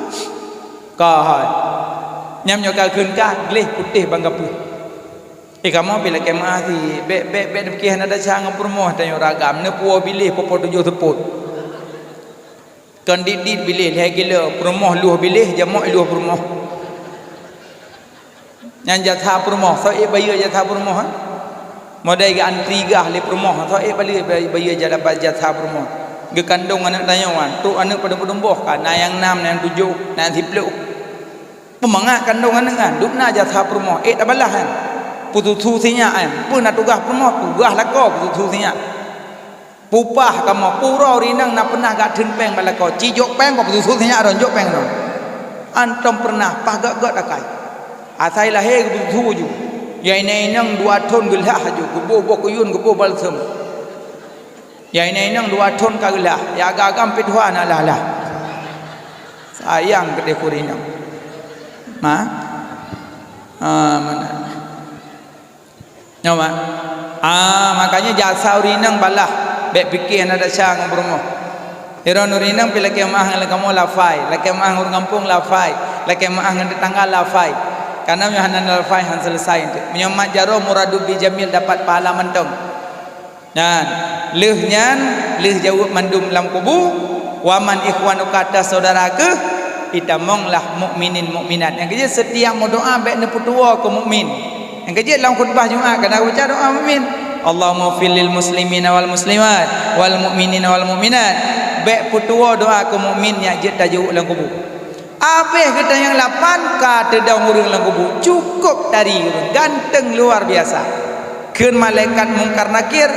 kahai nyam nyoka keun ka gleh putih bang gapu kamu bila kemah si be kihan ada cang permoh dan ragam ne puo bilih popo tujuh teput kan didit bilih leh gila permoh luah bilih jamak luah permoh yang jatha permoh so bayu jatha permoh modai ga antri gah le permoh so bali bayu jadabat jatha permoh ge kandung anak dayawan tu anak pada pedemboh kan yang 6 yang 7 yang 10 pemangak kandung anak kan dupna jatha permoh abalah kan putu thu sinya pun nak tugas permoh tugas lako putu thu sinya pupah kamu pura rinang nak pernah gak den peng balako cijok peng ko putu thu sinya ron jok peng no antum pernah pagak-gak akai asai lahir putu thu ju ya ini nang 2 ton gelah ju gebo bokuyun gebo balsem ya ini nang 2 ton kagelah ya agam pituan alah sayang gede kurinang mana nyawa makanya jasa urinang balah bek fikir ada sang bermo iron urinang pila kemah ngala kamu lafai la kemah urang kampung lafai la kemah ngan tetangga lafai karena yohanan lafai han selesai menyomat jaro muradu bi jamil dapat pahala mentong dan leh jawab mandum lam kubu waman ikhwanu kata saudara ke itamonglah mukminin mukminat yang kerja setiap doa bek ne putua ke mukmin yang kerja dalam khutbah Jumaat kena baca doa mukmin Allahumma fil lil muslimina wal muslimat wal mu'minina wal mu'minat baik putua doa ke mukmin yang je tajuk dalam kubur habis kita yang 8 kata dalam urang dalam kubur cukup dari ganteng luar biasa keun malaikat mungkar nakir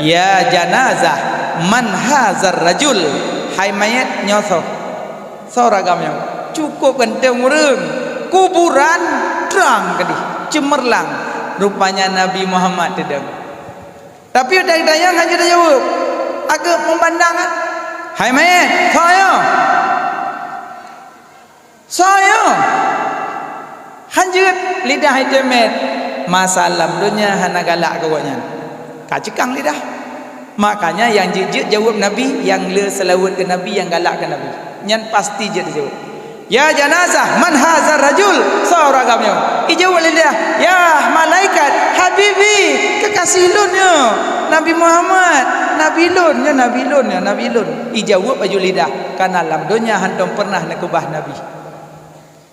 ya janazah man hazar rajul hai mayat nyoso soragamnya cukup ganteng urang kuburan terang kedih cemerlang rupanya Nabi Muhammad dedang tapi dari dayang hanya dia jawab agak memandang hai mayat saya hanjut lidah hitemet masalah dunia hana galak kawanya kacikang lidah makanya yang jejak jawab Nabi yang le selawat ke Nabi yang galak ke Nabi nyan pasti je dia jawab ya janazah man hazar rajul sauragamnya ijawab lidah ya malaikat habibi kekasih lunnya Nabi Muhammad Nabi lun ijawab baju lidah karena dalam dunia hantum pernah nak kubah Nabi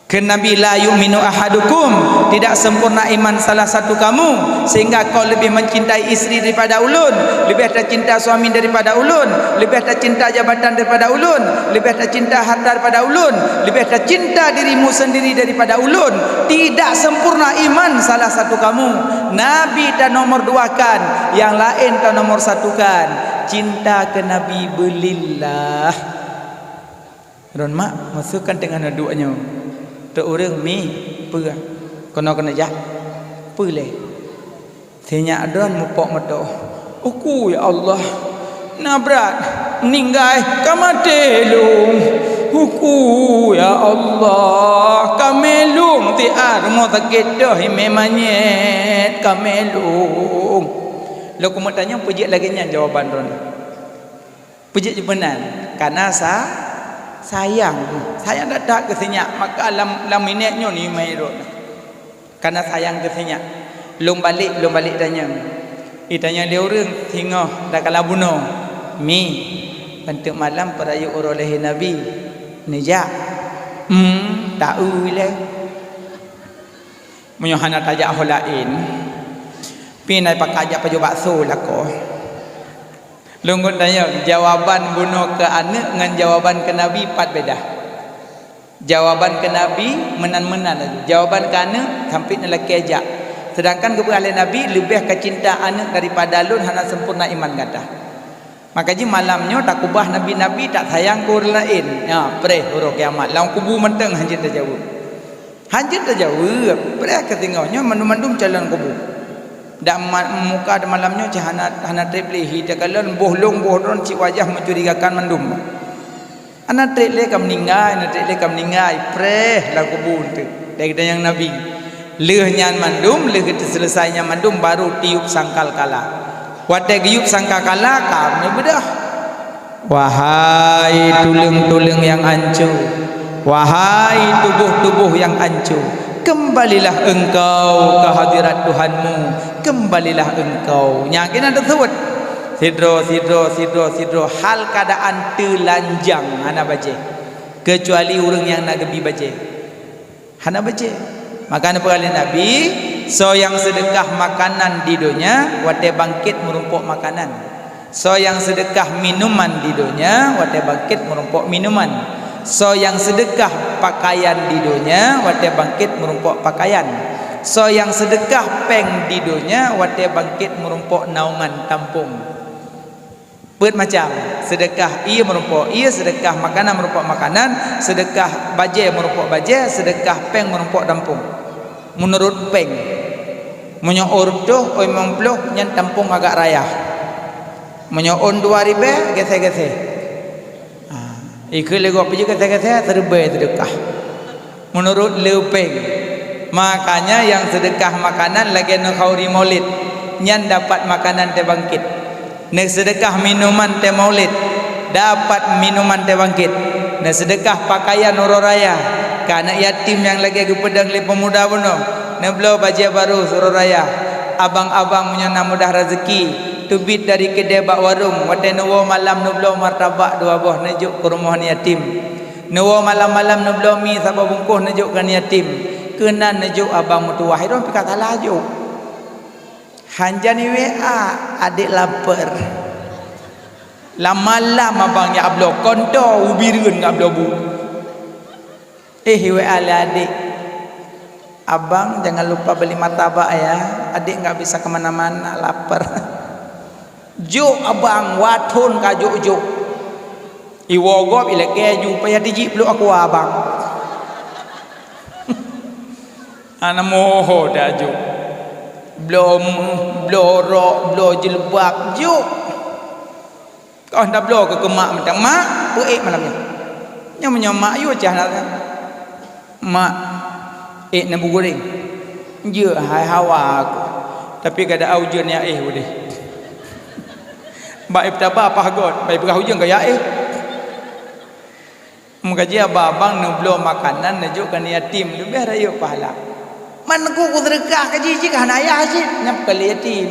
ke Nabi la yu'minu ahadukum tidak sempurna iman salah satu kamu sehingga kau lebih mencintai istri daripada ulun lebih tercinta suami daripada ulun lebih tercinta jabatan daripada ulun lebih tercinta harta daripada ulun lebih tercinta dirimu sendiri daripada ulun tidak sempurna iman salah satu kamu Nabi tak nomor 2 kan yang lain tak nomor 1 kan cinta ke Nabi belillah ron mak masukkan dengan doanya tu orang mi pega kono kena jah pele senya don mupok medo uku ya Allah nabrat ninggai kamatelung uku ya Allah kamelung ti armo sakit dah memanyet kamelung lo kumat tanya puji lagi nya jawaban ron puji benar karena sayang dak ke senyak maka lam minatnya ni mai rot karena sayang ke senyak lom balik tanya itanya dia orang tengok dak kala bunuh mi bentuk malam perayaan uroleh Nabi nejak tahu le menyohana tajak holain pinai pakajak paju bakso lako lunggun tanya jawaban bunuh ke anak dengan jawaban ke Nabi 4 beda jawaban ke Nabi menan-menan jawaban ke anak hampir lelaki ajak sedangkan kepada Nabi lebih kecinta anak daripada lun hana sempurna iman kata makanya malamnya tak kubah Nabi-Nabi tak sayang ke orang lain ya preh huruf kiamat laung kubu menteng hanjit terjawab preh ketinggalnya mandum-mandum calon kubu dak muka dak malamnya hana triple hita kalon bohlong bohron ci wajah mencurigakan mendum ana triple kam ninggai preh la kubun tu dari yang Nabi lehnya mandum leh kita selesainya mandum baru tiup sangkal kala wate giup sangkal kala kami bedah wahai tulang-tulang yang hancur wahai tubuh-tubuh yang hancur kembalilah engkau ke hadirat Tuhanmu kembalilah engkau nyakin ada sebut sidro hal keadaan telanjang hana baca kecuali orang yang nak gebi baca hana baca maka perkalian Nabi so yang sedekah makanan di dunia wate bangkit merumpuk makanan so yang sedekah minuman di dunia wate bangkit merumpuk minuman so yang sedekah pakaian di dunia wate bangkit merumpuk pakaian so yang sedekah peng di dunia wate bangkit merumpuk naungan tampung ber macam sedekah ia merumpuk ia sedekah makanan merumpuk makanan sedekah baje merumpuk baje sedekah peng merumpuk tampung menurut peng menyoor tuh oi mempluh nyan tampung agak raya menyoon 2000 gese-gese ikut lego pergi gese-gese terbaik sedekah menurut lepeng makanya yang sedekah makanan lagi nak khauri maulid nyan dapat makanan terbangkit nak sedekah minuman teh maulid dapat minuman terbangkit nak sedekah pakaian orang raya anak yatim yang lagi pedang le pemuda bono neblo baja baru suruh raya abang-abang punya mudah rezeki tubit dari kedai bak warung wate nuwo malam neblo martabak dua buah nejuk ke rumah yatim nuwo malam-malam neblo mi sapa bungkus nejuk kan yatim kenan nejuk abang mutuah iron pikat laju hanjani WA adik lapar lama-lam abang ya ablo konto ubireun ngablo bu WA adik abang jangan lupa beli martabak ya adik nggak bisa kemana-mana lapar juk abang watun ka juk iwogop ile keju paya diji peluk aku abang ana moho dah juk belum blorok blo jilbab juk kau hendak blo ke kemak macam mak beik malamnya nyonya mak yu cah nak mak nak goreng je hai hawa aku tapi kada aujen ya boleh baik betapa apa god baik beraujen kaya mengkaji abang neblo makanan najukkan yatim lebih rayu pahala man ku sedekah kaji ji kan ayah ji nyap kali yatim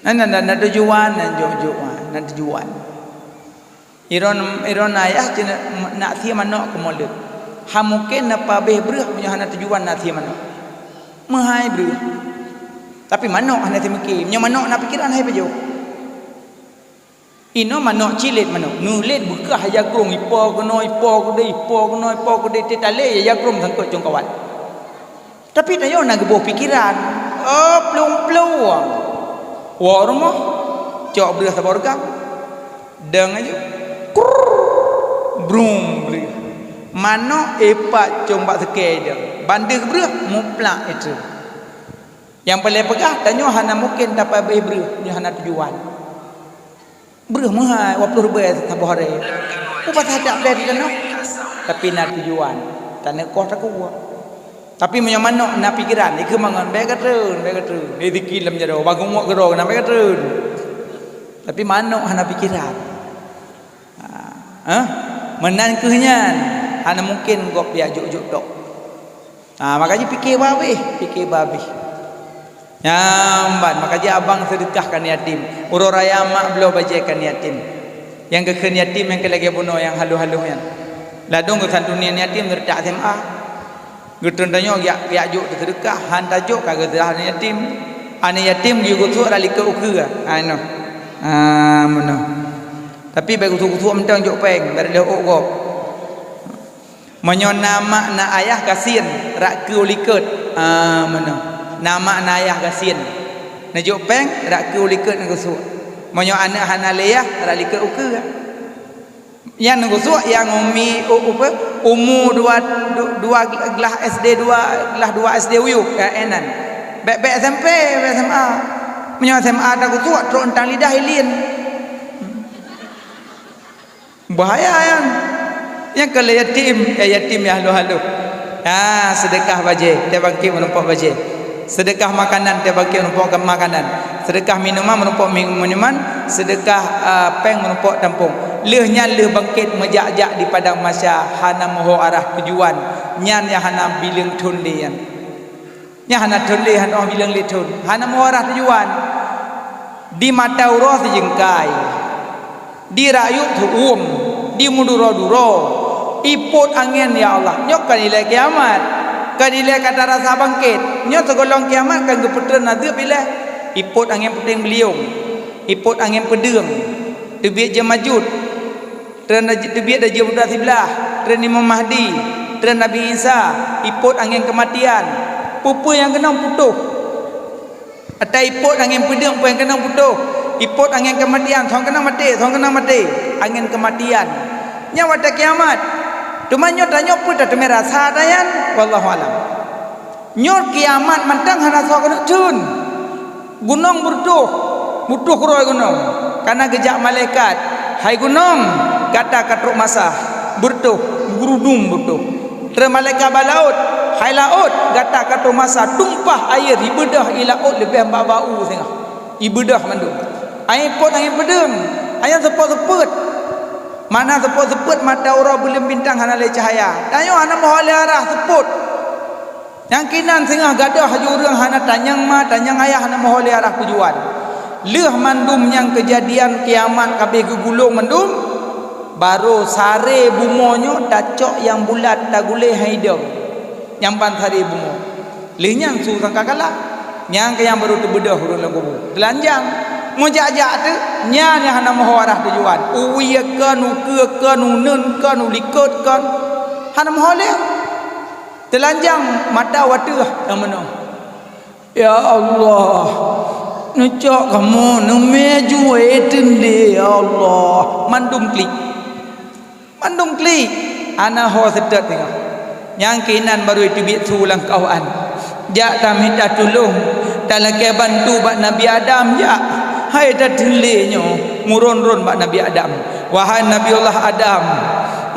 nan tujuan nan tujuan iron ayah nak thi manok kemolut hamukin napa beh breh punya hana tujuan nak thi manok mahai breh tapi manok hana thi mikir nya manok nak pikiran hai bejo ino manok cilit manok nulit bekah jagrung ipo keno tetale jagrung sangkut jong kawan tapi tayo nak geboh pikiran plung-plung wa rumah cok breh saborga deng aja brum breh mano epat combak sekej dia banding breh muplak itu yang paling pegah tanya hana mungkin dapat breh nya hana tujuan breh mahal 20 ribu satu hari ubat hadap dia kena tapi nak tujuan tanah kau tak kuat tapi punya mano nak pikiran iku mangan baik katreun ni dikilam jado bagung mok gero nak baik katreun tapi mano hana pikiran menan kehnyan hana mungkin gop dia juk dok makanya fikir babi nyamban makanya abang sedekahkan yatim uro raya mak belo bajakan yatim yang keken yatim yang kelagi bunuh yang halu-halu yang ladung ke santunian yatim ngertak SMA getun tanyo ya juk sedekah han tajuk kagak dah yatim ane yatim gi gutu rali ke uku ano mono tapi baik gutu mentang juk peng dari le gop menyon nama na ayah kasin rak ke uliket mono nama na ayah kasin najuk peng rak ke uliket ngusu menyon anak hanaliyah rak liket uku yang ngusu yang umi umur dua gelas SD gelas 2 SD uyuk enan bek SMP SMA menyo SMA dak tu terus entang lidah hilin bahaya yang kalau yatim ya halu-halu Sedekah baje dia bangkit menumpuk baje. Sedekah makanan dia bangkit menumpuk makanan. Sedekah minuman menumpuk minuman. Sedekah peng menumpuk tampung. Lehnya leh bangkit mejak-jak di padang mahsyar hana moho arah tujuan. Nyan yang hana bilang tun lian. Nya hana tun li hana bilang li tun. Hana moho arah tujuan. Di mata urah sejengkai. Di rayuk tuum. Di muduro-duro. Iput angin ya Allah. Nyok kan nilai kiamat. Kan nilai kata rasa bangkit. Nyok segolong kiamat kan keputusan nazir bila. Iput angin puting beliung. Iput angin pedang. Tebiat je majud. Tebiat dah je budak sebelah. Tren Imam Mahdi. Tren Nabi Isa. Iput angin kematian. Pupu yang kena putuh. Atau iput angin pedang pun yang kena putuh. Iput angin kematian. Thong kena mati. Thong kena mati. Angin kematian. Nyawa tak kiamat. Cuma nyot dan nyot pun tak temera sadayan. Wallahu alam. Nyot kiamat mantang hana so kena tun. Gunung bertuh. Butuh kuroi gunung. Karena gejak malaikat. Hai gunung. Kata katruk masa. Bertuh. Gurudung bertuh. Terus malaikat balaut. Hai laut. Kata katruk masa. Tumpah air. Ibadah ilaut lebih bau tengah. Ibadah mandung. Air pot angin pedang. Ayat seput-seput. Mana seput-seput mata orang belum bintang hana le cahaya. Tayo hana moho le arah seput. Yang kinan sengah gadah jurang hana tanyang ma tanyang ayah hana moho le arah tujuan. Leh mandum yang kejadian kiamat kabeh gegulung mandum baru sare bumonyo dacok yang bulat tagule haidam. Yang pan sare bumo. Leh nyang su sangka kala. Nyang ke yang baru terbedah urang lagu. Telanjang mujak-jak tu nya yang hana moho arah tujuan. Uwiyakan, ukekan, ununkan, ulikotkan. Hana moho le. Telanjang mata watuh yang mana? Ya Allah. Nucok kamu numeju etende ya Allah. Mandum klik. Mandum klik. Ana ho sedet tengok. Yang kinan baru itu bitu lang kawan. Jak ta minta tolong. Talake bantu bak Nabi Adam jak. Hai dah delenyo murun-run bak Nabi Adam. Wahai Nabi Allah Adam,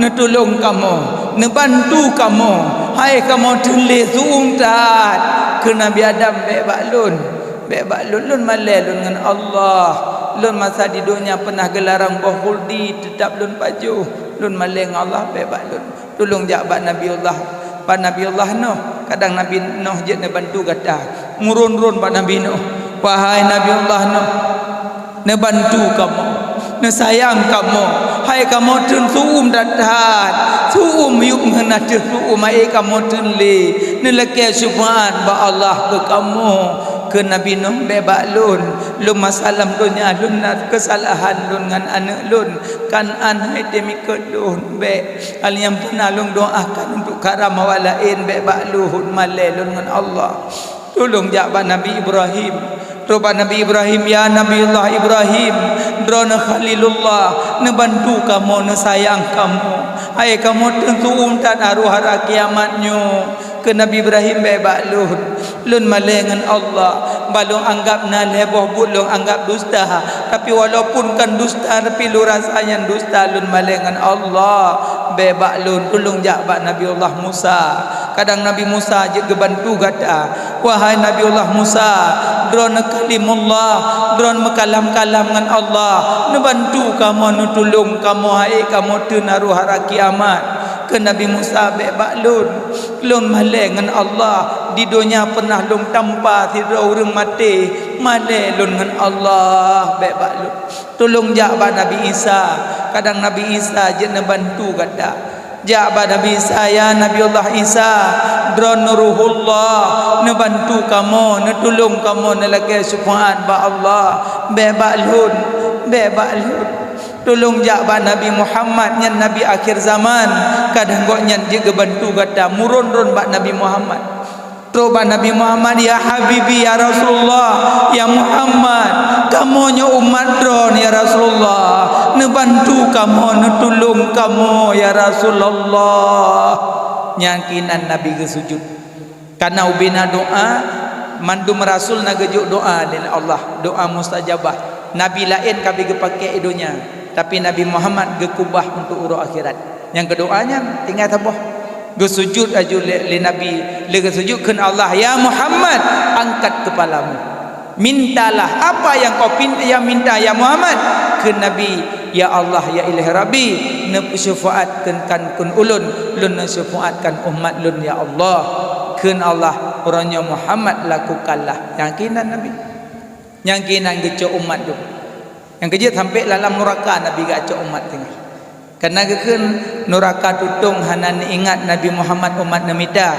ne tolong kamu, ne bantu kamu. Hai kamu dele suumtat ke Nabi Adam bebak lun. Bebak lun malai lun dengan Allah. Lun masa di dunia pernah gelarang bahuldi tetap lun baju. Lun malai dengan Allah bebak lun. Tolong jak bak Nabi Allah. Bak Nabi Allah Nuh. Kadang Nabi Nuh je ne bantu kata. Murun-run bak Nabi Nuh. Wahai Nabi Allah Nuh, ne bantu kamu, ne sayang kamu. Hai kamu tun suum datat, suum yuk mengenat suum ai kamu tun le. Ne leke syufaat ba Allah ke kamu. Ke Nabi Nuh bebak lun. Lun masalam dunia lun nak kesalahan lun dengan anak lun. Kan an hai demikut lun be. Hal yang pernah lun doakan untuk karam walain bebak lun malai lun dengan Allah. Tolong jawab Nabi Ibrahim. Roba Nabi Ibrahim, ya Nabi Allah Ibrahim, drona Khalilullah, ne bantu kamu, ne sayang kamu. Hai kamu tentu umtat aruh hara kiamatnyo. Ke Nabi Ibrahim bebak lun malengan Allah. Balong anggap na leboh bulong anggap dusta. Tapi walaupun kan dusta tapi lu rasanya dusta lun malengan Allah. Bebak lun tolong jawab Nabi Allah Musa. Kadang Nabi Musa je gebantu kata, wahai Nabi Allah Musa, drona kalimullah, dron mekalam-kalam dengan Allah. Ne bantu kamu, ne tolong kamu, hai kamu tu naruh hara kiamat. Ke Nabi Musa bebak lun malai dengan Allah. Di dunia pernah lun tanpa tidak orang mati, malai lun dengan Allah bebak lun. Tolong jawab Nabi Isa. Kadang Nabi Isa je ne bantu kata, jawab Nabi Isa, ya Nabi Allah Isa, dron ruhullah, ne bantu kamu, ne tolong kamu, ne lagi syufaat ba Allah. Bebak lun. Tolong jawab Nabi Muhammad nyan Nabi akhir zaman. Kadang kok nyan juga bantu kata murun-run bak Nabi Muhammad. Terus Nabi Muhammad, ya Habibi ya Rasulullah, ya Muhammad, kamu nya umat dron ya Rasulullah. Ne bantu kamu, ne tolong kamu ya Rasulullah. Nyakinan Nabi ke sujud. Karena ubina doa mandum Rasul na gejuk doa lil Allah, doa mustajabah. Nabi lain kabi ge pakai dunia, tapi Nabi Muhammad ge kubah untuk urus akhirat. Yang kedoanya tinggal tabuh. Ge sujud aju li Nabi, lega sujud keun Allah, ya Muhammad, angkat kepalamu. Mintalah apa yang kau minta ya Muhammad keun Nabi. Ya Allah, ya Ilahi Rabbi, ne syafaatkeun kan kun ulun, lun syafaatkan umat lun ya Allah. Keun Allah, orangnya Muhammad lakukanlah. Yakinan Nabi. Yakinan gecok umat tu. Yang kerja sampai dalam neraka Nabi gacok umat tengah. Karena keun neraka tutung hanan ingat Nabi Muhammad umat namita.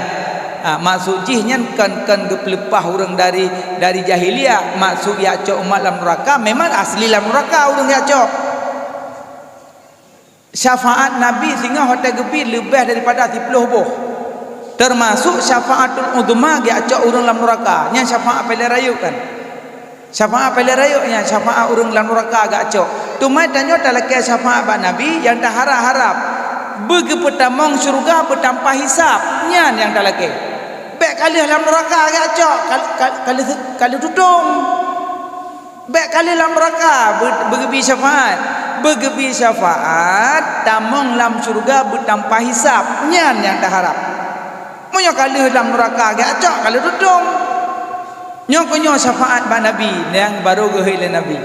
Maksud jihnya kan gepelepah orang dari jahiliyah, maksud ya cok umat dalam neraka, memang asli dalam neraka orang ya cok. Syafaat Nabi sehingga hotel gepi lebih daripada 10 boh. Termasuk syafaatul udhma ya cok orang dalam neraka. Nya syafaat pele rayuk kan. Syafaat pele rayuknya syafaat orang dalam neraka agak cok. Tumai tanya talaki syafaat ba Nabi yang dah harap-harap bagi petamong syurga bertanpa hisap. Nyan yang talaki. Baik kali dalam neraka agak cok kali tutung. Baik kali dalam neraka bergebi syafaat tamong dalam syurga bertanpa hisap. Nyan yang dah harap. Munyo kali dalam neraka agak cok kali tutung. Nyo syafaat ba Nabi yang baru gehil Nabi.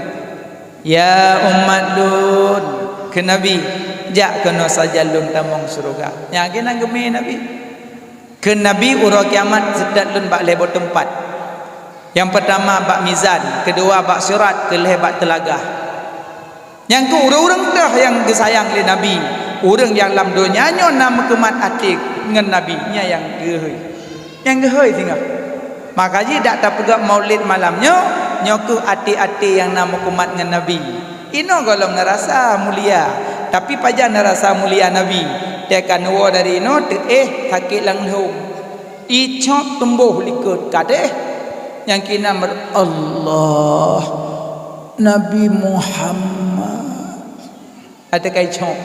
Ya umat lun ke Nabi jak kena saja lun tamong syurga. Yang kena gemi Nabi. Ke Nabi urang kiamat sedat lun bak lebo tempat. Yang pertama bak mizan, kedua bak surat, kelih bak telagah. Yang ke urang-urang dah yang disayang oleh Nabi. Urang yang dalam dunia nyo nama kemat atik dengan Nabi nya yang gehoi. Yang gehoi tinggal. Makanya dak tak pegak maulid malamnya nyo ke ati-ati yang nama kumat dengan Nabi. Ino golong ngerasa mulia, tapi pajan ngerasa mulia Nabi. Tekan wa dari ino hakik lang hum. Icok tumbuh likut kadeh yang kina Allah Nabi Muhammad. Ada kai cok.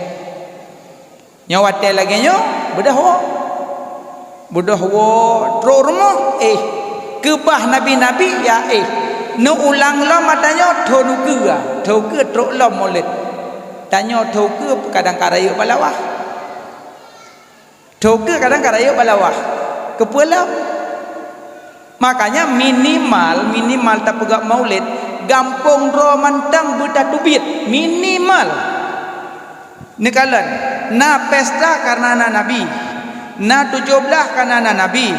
Nyawa te lagi nyo bedah wa tro rumah kebah nabi-nabi ya nu ulang lo matanya thonu ke trok lo molek tanya thau ke kadang karayuk balawah thau ke kadang karayuk balawah kepala. Makanya minimal tak pegak maulid gampung ro mantang bertatubit minimal nekalan na pesta karena na nabi, na 17 karena na nabi,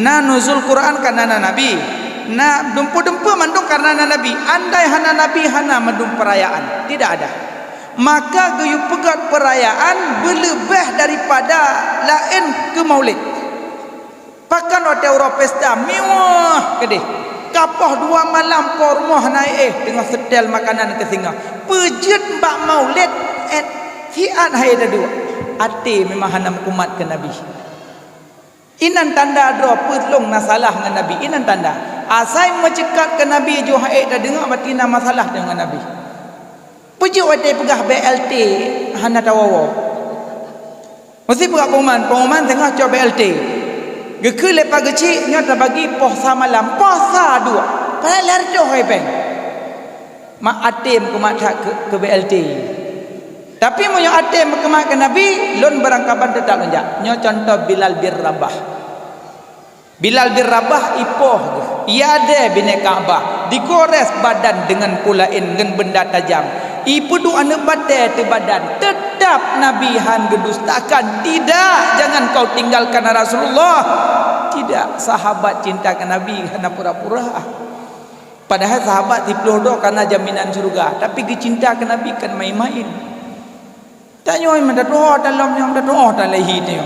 na nuzul Quran karena na nabi, na dumpu-dumpu mandung karena na nabi. Andai hana nabi hana mandung perayaan, tidak ada. Maka gayung pegat perayaan berlebih daripada lain ke maulid. Pakan hotel Euro pesta mewah kedih. Kapah 2 malam por rumah naik dengan setel makanan ke singa. Pejut mbak maulid hiat hai dah dua. Ati memang hana kumat ke Nabi. Inan tanda dro pelong masalah dengan Nabi. Inan tanda. Asai mencekat ke Nabi jo hai dah dengar batina masalah dengan Nabi. Pujuk ati pegah BLT hana tawawo. Mesti pegah pengumuman tengah coba BLT. Gekul lepas kecil nyata bagi puasa malam puasa 2 padahal lerjoh hai bang mak atim kumat ke BLT tapi munyo atim kemat ke Nabi lon barang kabar tetap lonjak nyo contoh Bilal bin Rabah ipoh ia ada bini Kaabah digores badan dengan pulain dengan benda tajam ipudu anak batai te badan tetap Nabi han gedustakan. Tidak, jangan kau tinggalkan Rasulullah. Tidak, sahabat cinta ke Nabi hanya pura-pura. Padahal sahabat diplodo karena jaminan surga, tapi cinta ke Nabi kan main-main. Tanya mana doa dalam yang doa dalam hidup.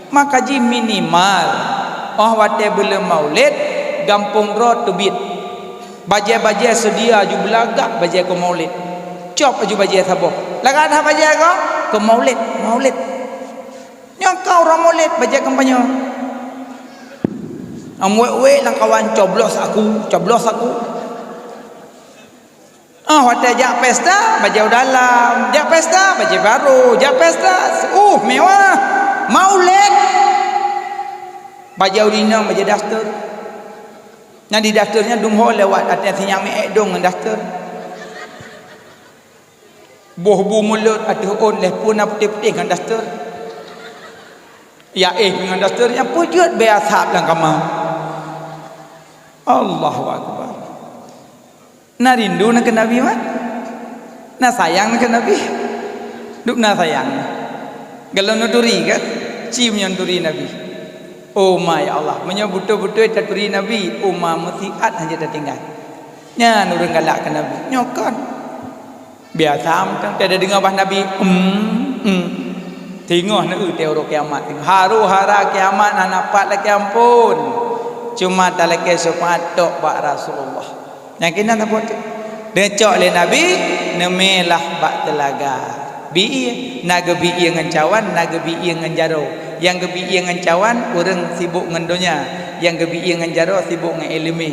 Maka ji minimal wate belum maulid gampung ro tubit. Baje-baje sedia ju belagak baje ke maulid. Cop aju baje saboh. Laga dah baje ko ke maulid. Yang kau ro maulid baje kampanye. Amwe-we lang kawan coblos aku. Hotel jak pesta baju dalam, jak pesta baju baru, jak pesta mewah. Maulid baju dina baju daster. Yang di dasternya dumho lewat atas yang mek dong daster. Boh bu mulut atuh on leh pun putih-putih kan daster. Ya dengan dasturnya pujud be ashab lang kama. Allahu akbar. Na rindu nak ke Nabi mah? Na sayang nak ke Nabi? Duk na sayang. Kalau nuturi kan, cium yang turi Nabi. Oh my Allah, menyebut-betul taturi Nabi, umma mutiat hanya tertinggal. Nya nurun galak ke Nabi. Nyokon. Biasa macam tak ada dengar bah Nabi. Tengok nak teori kiamat. Haru hara kiamat nak dapat lagi ampun. Cuma tak lagi sepatok bak Rasulullah. Yang kena tak boleh. Decok le Nabi, nemelah bak telaga. Bi naga bi dengan cawan, naga bi dengan jaro. Yang gebi dengan cawan orang sibuk dengan dunia. Yang gebi dengan jaro sibuk dengan ilmu.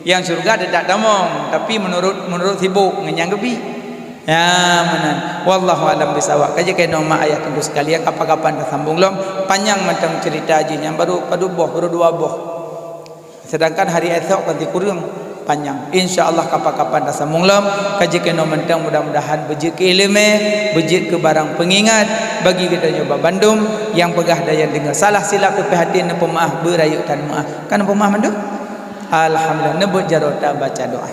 Yang surga tidak damong, tapi menurut sibuk dengan yang gebi. Ya mana. Wallahu alam bisawab. Kaji kena mak ayat tunggu sekalian kapan-kapan dah sambung lom. Panjang macam cerita haji yang baru dua boh. Sedangkan hari esok nanti kurang panjang. Insya-Allah kapan-kapan dah sambung lom. Kaji kena mentang mudah-mudahan bejik ke ilmu, bejik ke barang pengingat bagi kita nyoba Bandung yang pegah daya dengar salah silap tepi hati ne pemaaf berayuk tan maaf. Kan pemaaf manduk? Alhamdulillah nebut jarota baca doa.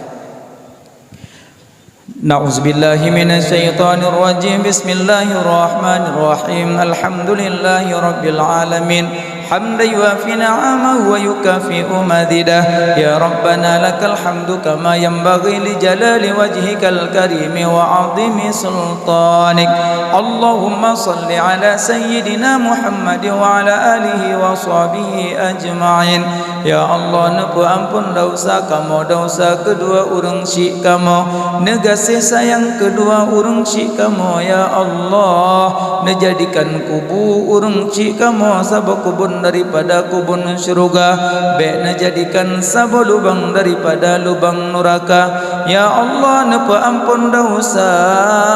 Na'udzubillahi minasyaitonir rajim. Bismillahirrahmanirrahim. Alhamdulillahi rabbil alamin. حمدا يوافي نعمه ويكافئ مزيده يا ربنا لك الحمد كما ينبغي لجلال وجهك الكريم وعظيم سلطانك اللهم صل على سيدنا محمد وعلى آله وصحبه أجمعين Ya Allah, nepu ampun dosa kamu, dosa kedua urang syik kamu, negasih sayang kedua urang syik kamu. Ya Allah, nejadikan kubu urang syik kamu sabab kubun daripada kubun syurga, be nejadikan sabab lubang daripada lubang neraka. Ya Allah, nepu ampun dosa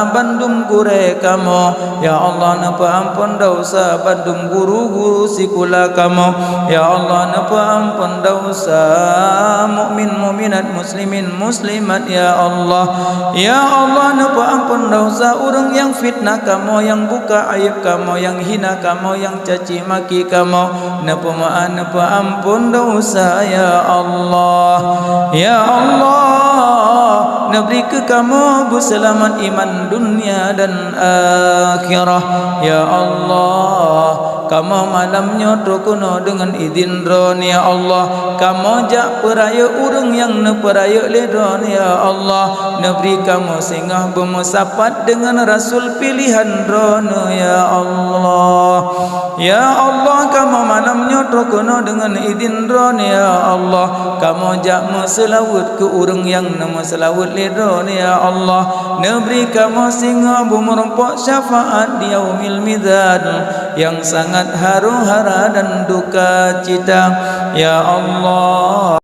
bandum gure kamu. Ya Allah, nepu ampun dosa bandum guru-guru sikula kamu. Ya Allah, nepu ampun dosa mukmin mukminat muslimin muslimat. Ya Allah, ya Allah, nepu ampun dosa orang yang fitnah kamu, yang buka aib kamu, yang hina kamu, yang caci maki kamu. Nepu ampun dosa. Ya Allah, ya Allah, neberi ke kamu berselamat iman dunia dan akhirah. Ya Allah, kamu malamnya terkuno dengan izin ron. Ya Allah, kamu jak peraya urang yang neperaya ledon. Ya Allah, neberi kamu singgah bermusapat dengan Rasul pilihan ron. Ya Allah, ya Allah, kamu malamnya terkuno dengan izin ron. Ya Allah, kamu jak selawat ke urang yang nama selawat ledon. Ya Allah, neberi kamu singgah bermerempok syafaat di yaumil mizan yang sangat haru hara dan duka cita. Ya Allah.